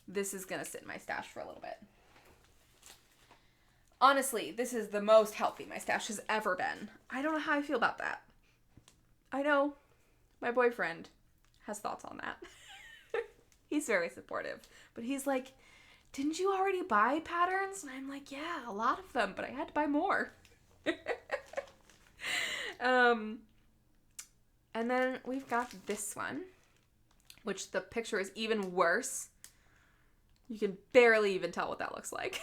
This is going to sit in my stash for a little bit. Honestly, this is the most healthy my stash has ever been. I don't know how I feel about that. I know my boyfriend has thoughts on that. He's very supportive, but he's like, "Didn't you already buy patterns?" And I'm like, "Yeah, a lot of them, but I had to buy more." And then we've got this one, which the picture is even worse. You can barely even tell what that looks like.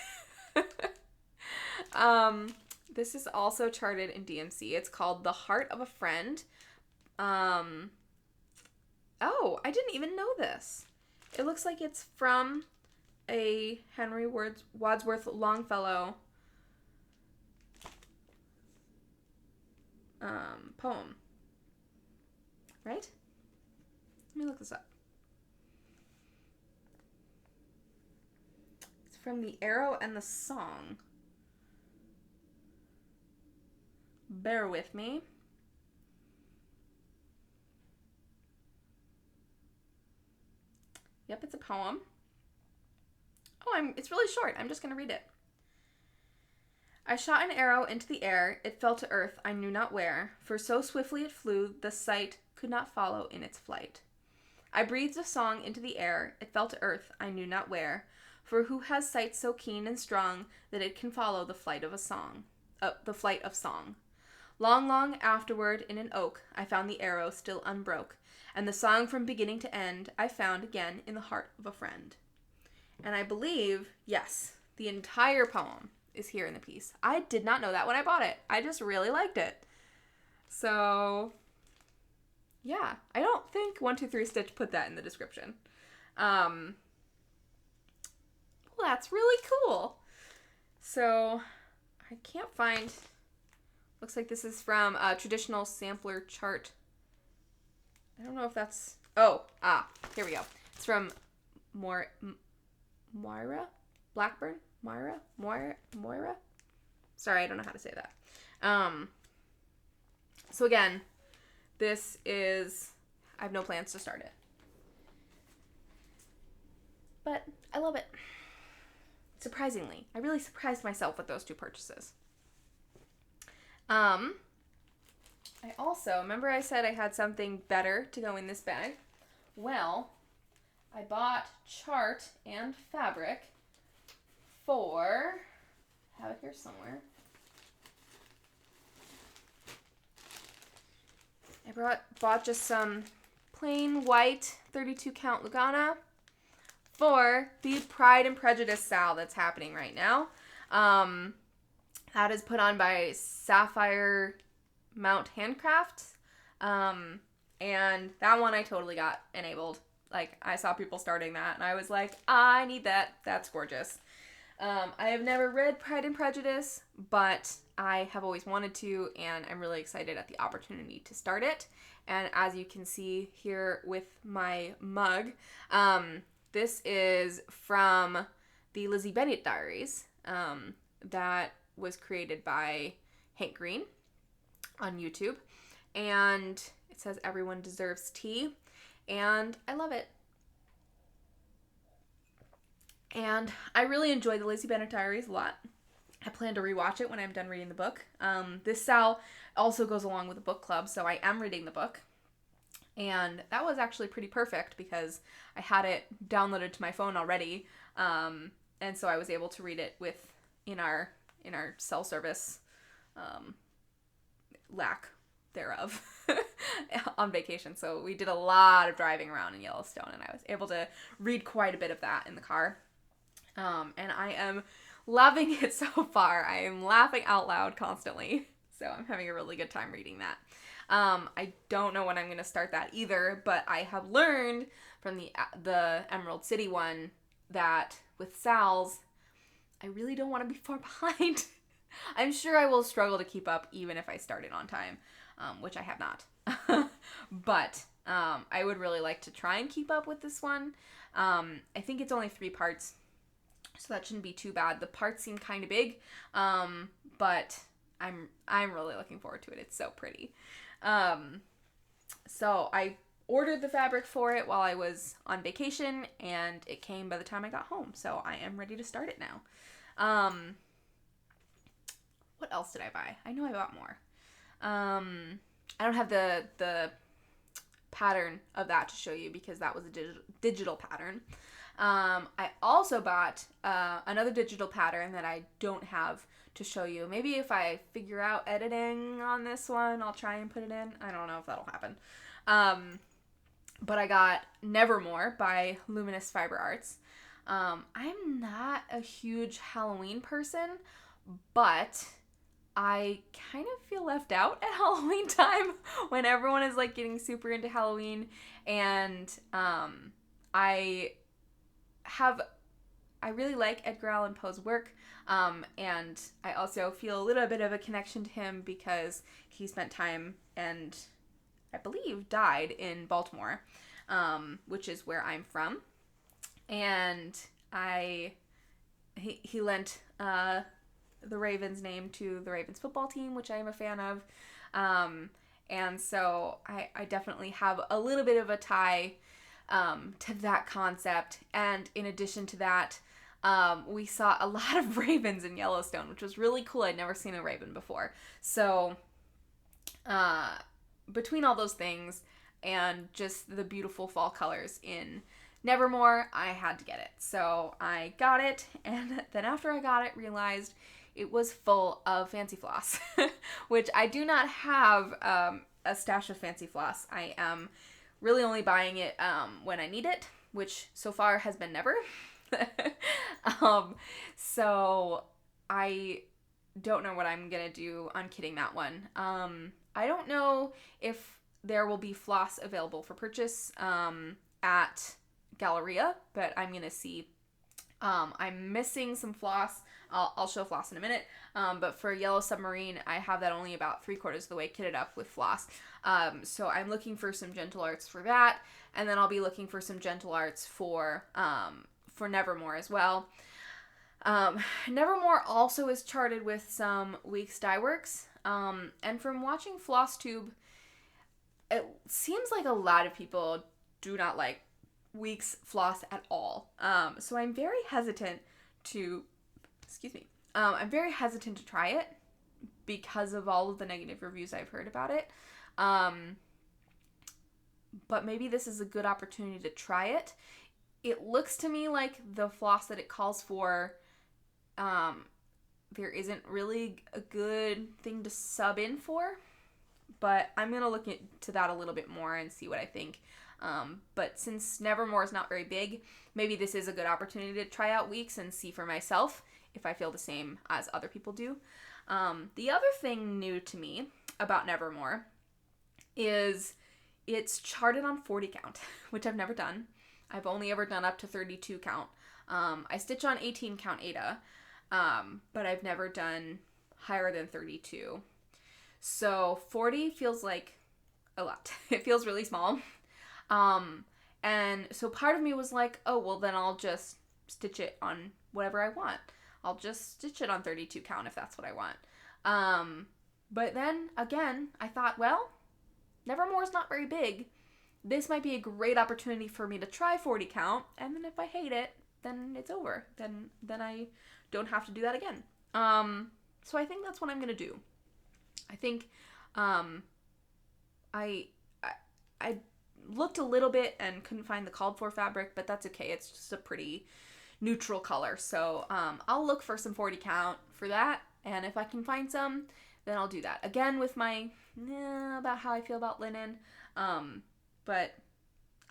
This is also charted in DMC. It's called The Heart of a Friend. Oh, I didn't even know this. It looks like it's from a Henry Wadsworth Longfellow poem. Right? Let me look this up. It's from The Arrow and the Song. Bear with me. Yep, it's a poem. Oh, it's really short. I'm just going to read it. "I shot an arrow into the air. It fell to earth, I knew not where, for so swiftly it flew, the sight could not follow in its flight. I breathed a song into the air. It fell to earth, I knew not where, For who has sight so keen and strong that it can follow the flight of song? Long, long afterward, in an oak, I found the arrow still unbroke, and the song from beginning to end I found again in the heart of a friend. And I believe, yes, the entire poem is here in the piece. I did not know that when I bought it. I just really liked it. So, yeah. I don't think 123 Stitch put that in the description. Well, that's really cool. So, I can't find... Looks like this is from a traditional sampler chart. I don't know if that's... here we go. It's from Moira? Blackburn? Moira? Sorry, I don't know how to say that. So again, this is... I have no plans to start it. But I love it. Surprisingly. I really surprised myself with those two purchases. I also, remember I said I had something better to go in this bag? Well, I bought chart and fabric for, I have it here somewhere. I bought just some plain white 32 count Lugana for the Pride and Prejudice sale that's happening right now. That is put on by Sapphire Mount Handcraft. And that one I totally got enabled. Like, I saw people starting that, and I was like, I need that. That's gorgeous. I have never read Pride and Prejudice, but I have always wanted to, and I'm really excited at the opportunity to start it. And as you can see here with my mug, this is from the Lizzie Bennet Diaries that was created by Hank Green on YouTube. And it says everyone deserves tea. And I love it. And I really enjoy the Lizzie Bennet Diaries a lot. I plan to rewatch it when I'm done reading the book. This sale also goes along with the book club, so I am reading the book. And that was actually pretty perfect because I had it downloaded to my phone already. And so I was able to read it in our cell service lack thereof on vacation. So we did a lot of driving around in Yellowstone, and I was able to read quite a bit of that in the car. And I am loving it so far. I am laughing out loud constantly. So I'm having a really good time reading that. I don't know when I'm going to start that either, but I have learned from the Emerald City one that with Sal's, I really don't want to be far behind. I'm sure I will struggle to keep up even if I start it on time, which I have not. But I would really like to try and keep up with this one. I think it's only 3 parts, so that shouldn't be too bad. The parts seem kind of big, but I'm really looking forward to it. It's so pretty. So I ordered the fabric for it while I was on vacation, and it came by the time I got home. So I am ready to start it now. What else did I buy? I know I bought more. I don't have the pattern of that to show you because that was a digital pattern. I also bought another digital pattern that I don't have to show you. Maybe if I figure out editing on this one, I'll try and put it in. I don't know if that'll happen. But I got Nevermore by Luminous Fiber Arts. I'm not a huge Halloween person, but I kind of feel left out at Halloween time when everyone is like getting super into Halloween. And I really like Edgar Allan Poe's work, and I also feel a little bit of a connection to him because he spent time and I believe died in Baltimore, which is where I'm from. And he lent the Ravens name to the Ravens football team, which I am a fan of. And so I definitely have a little bit of a tie to that concept. And in addition to that, we saw a lot of ravens in Yellowstone, which was really cool. I'd never seen a raven before. So between all those things and just the beautiful fall colors in Nevermore, I had to get it. So I got it, and then after I got it, realized it was full of fancy floss, which I do not have a stash of fancy floss. I am really only buying it when I need it, which so far has been never. So I don't know what I'm gonna do on kitting that one. I don't know if there will be floss available for purchase at Galleria, but I'm gonna see. I'm missing some floss. I'll show floss in a minute. But for Yellow Submarine, I have that only about 3/4 of the way kitted up with floss. So I'm looking for some Gentle Arts for that, and then I'll be looking for some Gentle Arts for Nevermore as well. Nevermore also is charted with some Weeks Dye Works, and from watching Flosstube, it seems like a lot of people do not like Weeks floss at all. So I'm very hesitant to, I'm very hesitant to try it because of all of the negative reviews I've heard about it. But maybe this is a good opportunity to try it. It looks to me like the floss that it calls for, there isn't really a good thing to sub in for, but I'm going to look into that a little bit more and see what I think. But since Nevermore is not very big, maybe this is a good opportunity to try out Weeks and see for myself if I feel the same as other people do. The other thing new to me about Nevermore is it's charted on 40 count, which I've never done. I've only ever done up to 32 count. I stitch on 18 count Ada, but I've never done higher than 32. So 40 feels like a lot. It feels really small. And so part of me was like, oh, well then I'll just stitch it on whatever I want. I'll just stitch it on 32 count if that's what I want. But then again, I thought, well, Nevermore's not very big. This might be a great opportunity for me to try 40 count, and then if I hate it, then it's over. Then I don't have to do that again. So I think that's what I'm gonna do. I think I looked a little bit and couldn't find the called for fabric, but that's okay. It's just a pretty neutral color. So I'll look for some 40 count for that, and if I can find some, then I'll do that. Again, with my about how I feel about linen, but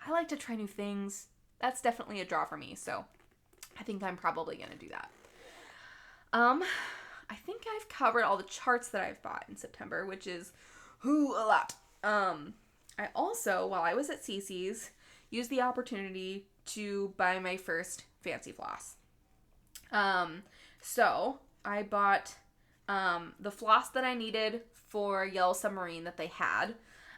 I like to try new things. That's definitely a draw for me, so I think I'm probably gonna do that. I think I've covered all the charts that I've bought in September, which is a lot. I also, while I was at CC's, used the opportunity to buy my first fancy floss. So I bought the floss that I needed for Yellow Submarine that they had,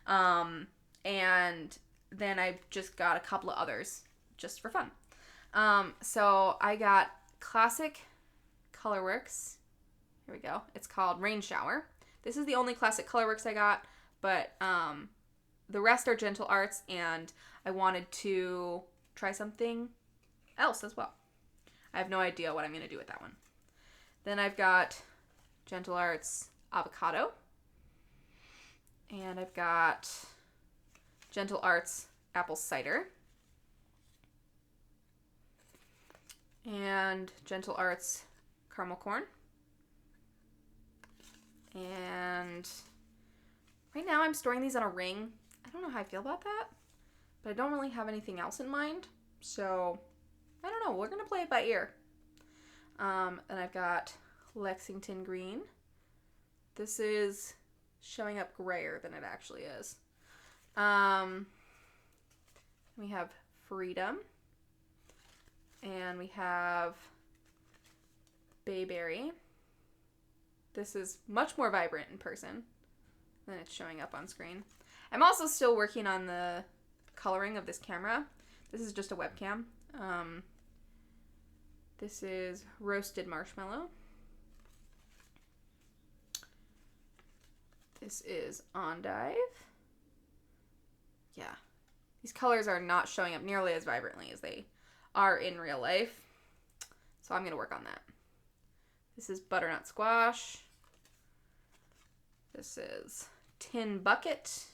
and then I just got a couple of others just for fun. So I got Classic Colorworks. Here we go. It's called Rain Shower. This is the only Classic Colorworks I got, but the rest are Gentle Arts, and I wanted to try something else as well. I have no idea what I'm going to do with that one. Then I've got Gentle Arts Avocado, and I've got Gentle Arts Apple Cider, and Gentle Arts Caramel Corn, and right now I'm storing these on a ring. I don't know how I feel about that, but I don't really have anything else in mind, so I don't know. We're going to play it by ear. And I've got Lexington Green. This is showing up grayer than it actually is. We have Freedom, and we have Bayberry. This is much more vibrant in person than it's showing up on screen. I'm also still working on the coloring of this camera. This is just a webcam. This is Roasted Marshmallow. This is Endive. Yeah. These colors are not showing up nearly as vibrantly as they are in real life, so I'm going to work on that. This is Butternut Squash. This is Tin Bucket.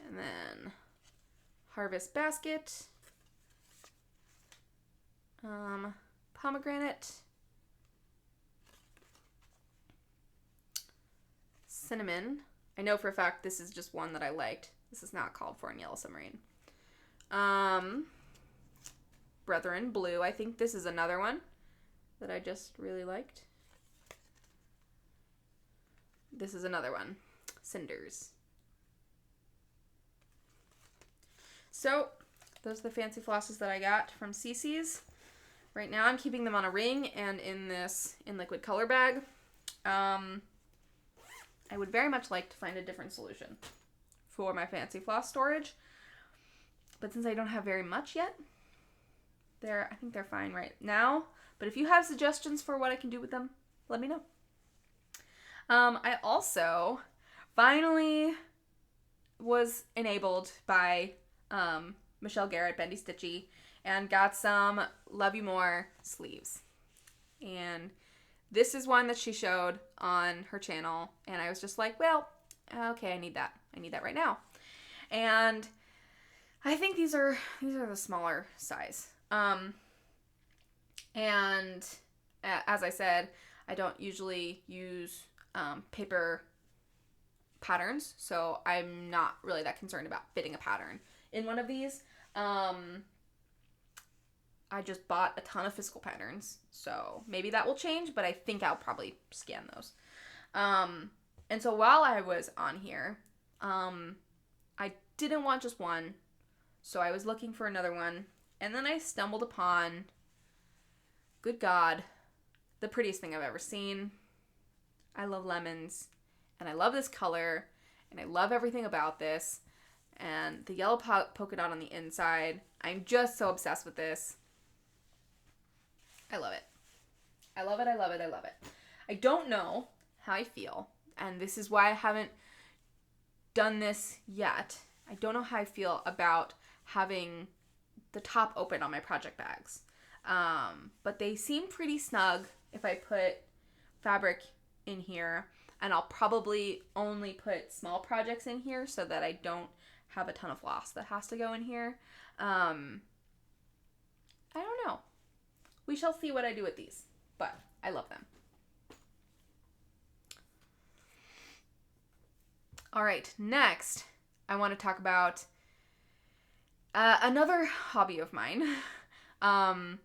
And then Harvest Basket, Pomegranate, Cinnamon. I know for a fact this is just one that I liked. This is not called for in Yellow Submarine. Brethren Blue. I think this is another one that I just really liked. This is another one. Cinders. So, those are the fancy flosses that I got from CC's. Right now I'm keeping them on a ring and in this liquid color bag. I would very much like to find a different solution for my fancy floss storage. But since I don't have very much yet, I think they're fine right now. But if you have suggestions for what I can do with them, let me know. I also finally was enabled by Michelle Garrett, Bendy Stitchy, and got some Love You More sleeves. And this is one that she showed on her channel, and I was just like, well, okay, I need that. I need that right now. And I think these are the smaller size. And as I said, I don't usually use paper patterns, so I'm not really that concerned about fitting a pattern in one of these. I just bought a ton of physical patterns, so maybe that will change, but I think I'll probably scan those. And so while I was on here, I didn't want just one, so I was looking for another one, and then I stumbled upon, good God, the prettiest thing I've ever seen. I love lemons, and I love this color, and I love everything about this, and the yellow polka dot on the inside. I'm just so obsessed with this. I love it. I love it, I love it, I love it. I don't know how I feel, and this is why I haven't done this yet. I don't know how I feel about having the top open on my project bags. But they seem pretty snug if I put fabric in here, and I'll probably only put small projects in here so that I don't have a ton of floss that has to go in here. I don't know. We shall see what I do with these, but I love them. All right, next I want to talk about another hobby of mine. And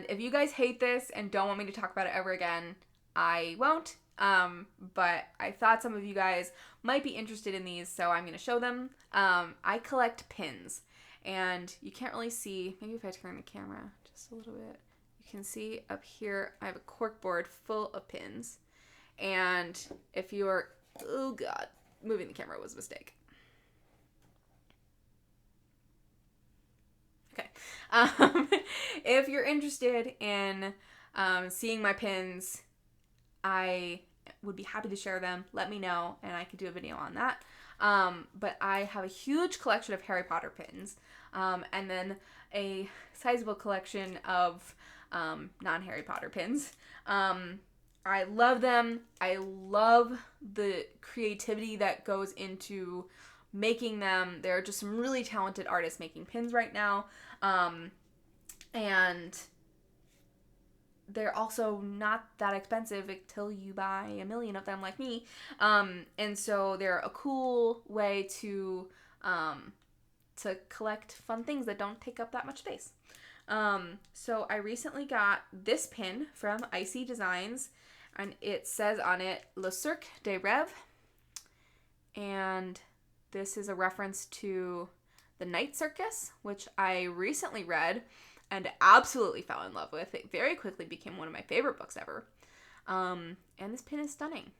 if you guys hate this and don't want me to talk about it ever again, I won't. But I thought some of you guys might be interested in these, so I'm going to show them. I collect pins, and you can't really see. Maybe if I turn the camera just a little bit, you can see up here I have a cork board full of pins. And if you're, oh God, moving the camera was a mistake. Okay. If you're interested in seeing my pins, I would be happy to share them. Let me know, and I could do a video on that. But I have a huge collection of Harry Potter pins, and then a sizable collection of non-Harry Potter pins. I love them. I love the creativity that goes into making them. There are just some really talented artists making pins right now. And they're also not that expensive until you buy a million of them like me. And so they're a cool way to collect fun things that don't take up that much space. So I recently got this pin from Icy Designs, and it says on it, Le Cirque des Rêves. And this is a reference to The Night Circus, which I recently read and absolutely fell in love with. It very quickly became one of my favorite books ever. And this pin is stunning.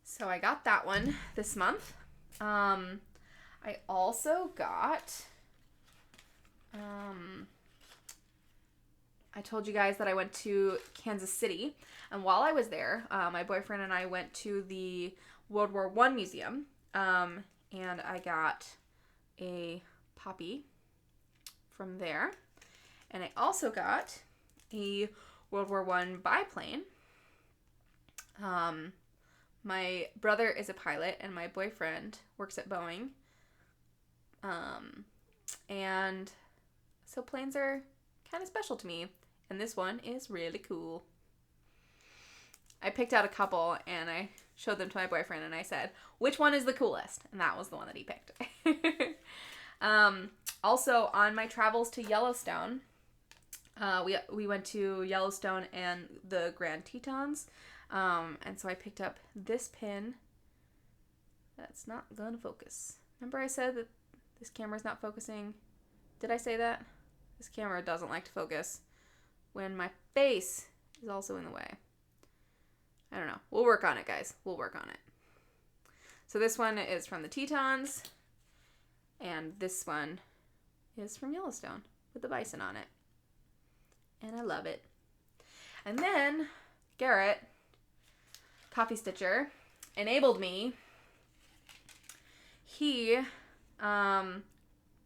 So I got that one this month. I also got, I told you guys that I went to Kansas City, and while I was there, my boyfriend and I went to the World War I Museum, and I got a poppy from there, and I also got a World War I biplane. My brother is a pilot, and my boyfriend works at Boeing, And so planes are kind of special to me, and this one is really cool. I picked out a couple and I showed them to my boyfriend and I said, which one is the coolest? And that was the one that he picked. Also, on my travels to Yellowstone, we went to Yellowstone and the Grand Tetons. And so I picked up this pin. That's not going to focus. Remember I said that this camera's not focusing? Did I say that? This camera doesn't like to focus when my face is also in the way. I don't know. We'll work on it, guys. We'll work on it. So this one is from the Tetons, and this one is from Yellowstone with the bison on it. And I love it. And then Garrett, Coffee Stitcher, enabled me. He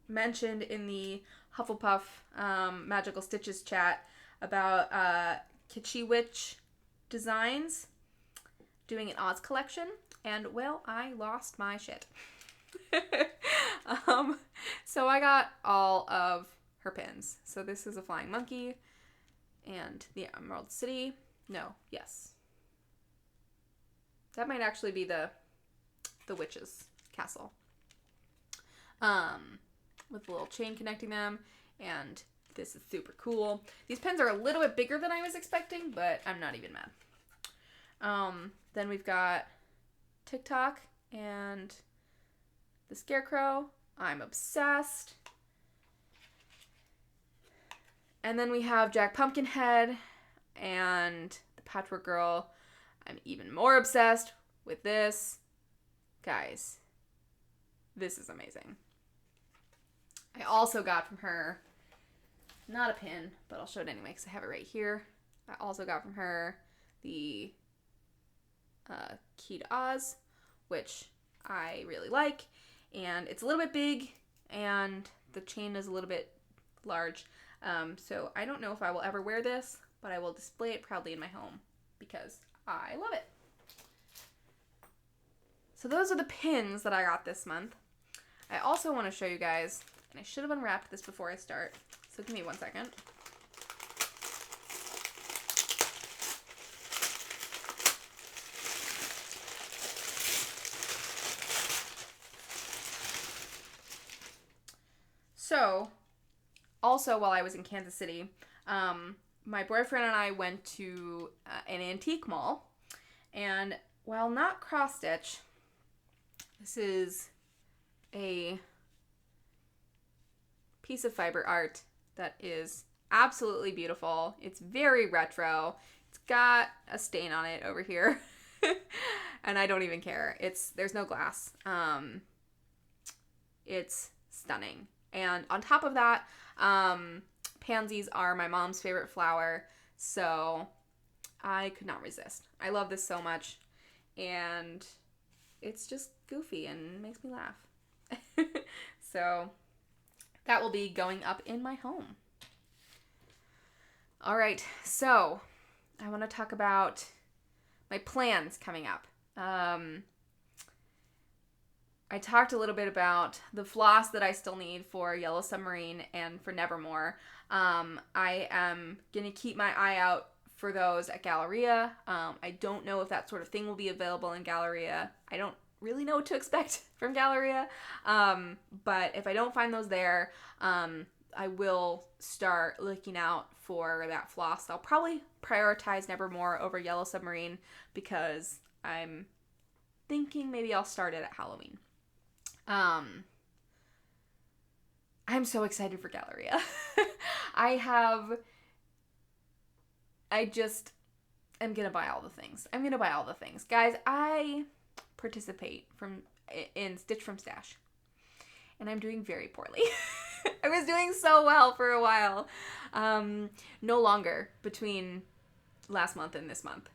mentioned in the Hufflepuff Magical Stitches chat about Kitschy Witch Designs doing an Oz collection, and well, I lost my shit. So I got all of her pins. So this is a flying monkey and the Emerald City. No, yes. That might actually be the witch's castle. With a little chain connecting them, and this is super cool. These pins are a little bit bigger than I was expecting, but I'm not even mad. Then we've got TikTok and the Scarecrow. I'm obsessed. And then we have Jack Pumpkinhead and the Patchwork Girl. I'm even more obsessed with this. Guys, this is amazing. I also got from her, not a pin, but I'll show it anyway because I have it right here. I also got from her the Key to Oz, which I really like. And it's a little bit big, and the chain is a little bit large. So I don't know if I will ever wear this, but I will display it proudly in my home because I love it. So those are the pins that I got this month. I also want to show you guys, and I should have unwrapped this before I start, so give me 1 second. So, also while I was in Kansas City, my boyfriend and I went to an antique mall, and while not cross-stitch, this is a piece of fiber art that is absolutely beautiful. It's very retro. It's got a stain on it over here, and I don't even care. There's no glass. It's stunning. And on top of that, pansies are my mom's favorite flower, so I could not resist. I love this so much, and it's just goofy and makes me laugh. So that will be going up in my home. All right, so I want to talk about my plans coming up. I talked a little bit about the floss that I still need for Yellow Submarine and for Nevermore. I am going to keep my eye out for those at Galleria. I don't know if that sort of thing will be available in Galleria. I don't really know what to expect from Galleria. But if I don't find those there, I will start looking out for that floss. I'll probably prioritize Nevermore over Yellow Submarine because I'm thinking maybe I'll start it at Halloween. I'm so excited for Galleria. I just am gonna buy all the things. I'm gonna buy all the things. Guys, I participate in Stitch from Stash, and I'm doing very poorly. I was doing so well for a while. No longer between last month and this month.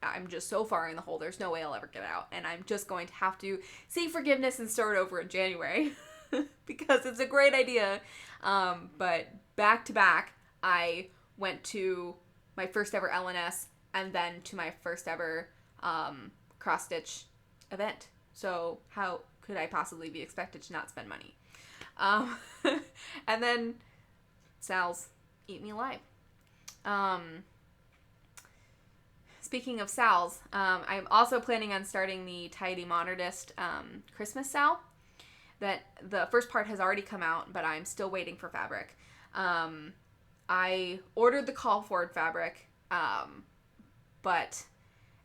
I'm just so far in the hole, there's no way I'll ever get out. And I'm just going to have to seek forgiveness and start over in January. Because it's a great idea. But back to back, I went to my first ever LNS and then to my first ever cross-stitch event. So how could I possibly be expected to not spend money? And then sales eat me alive. Speaking of sales, I'm also planning on starting the Tidy Modernist Christmas sale. That the first part has already come out, but I'm still waiting for fabric. I ordered the call forward fabric, but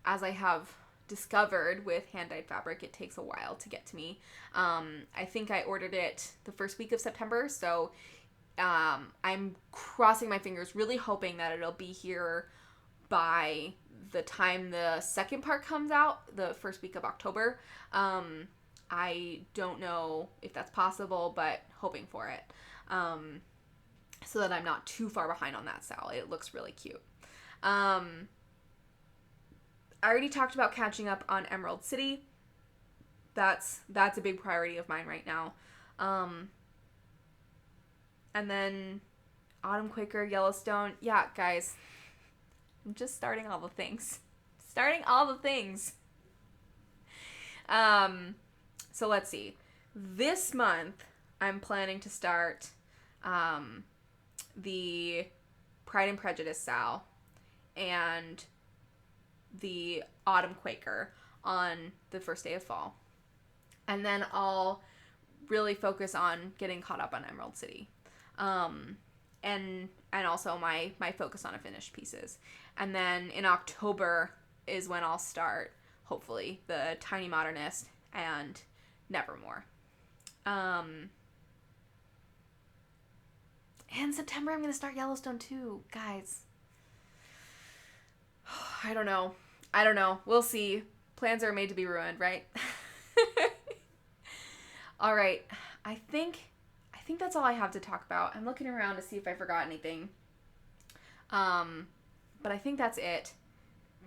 as I have discovered with hand-dyed fabric, it takes a while to get to me. I think I ordered it the first week of September, so I'm crossing my fingers, really hoping that it'll be here by the time the second part comes out, the first week of October. I don't know if that's possible, but hoping for it. So that I'm not too far behind on that sale. It looks really cute. I already talked about catching up on Emerald City. That's a big priority of mine right now. And then Autumn Quaker, Yellowstone. Yeah, guys. I'm just starting all the things. So let's see. This month, I'm planning to start the Pride and Prejudice sale and the Autumn Quaker on the first day of fall. And then I'll really focus on getting caught up on Emerald City. And also my focus on finished pieces. And then in October is when I'll start, hopefully, the Tiny Modernist and Nevermore. And September I'm going to start Yellowstone too, guys. I don't know. We'll see. Plans are made to be ruined, right? All right. I think that's all I have to talk about. I'm looking around to see if I forgot anything. But I think that's it.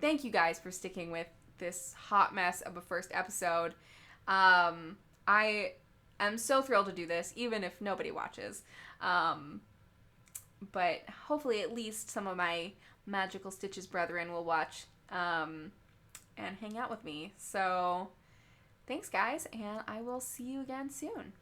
Thank you guys for sticking with this hot mess of a first episode. I am so thrilled to do this, even if nobody watches. But hopefully at least some of my Magical Stitches brethren will watch and hang out with me. So thanks, guys, and I will see you again soon.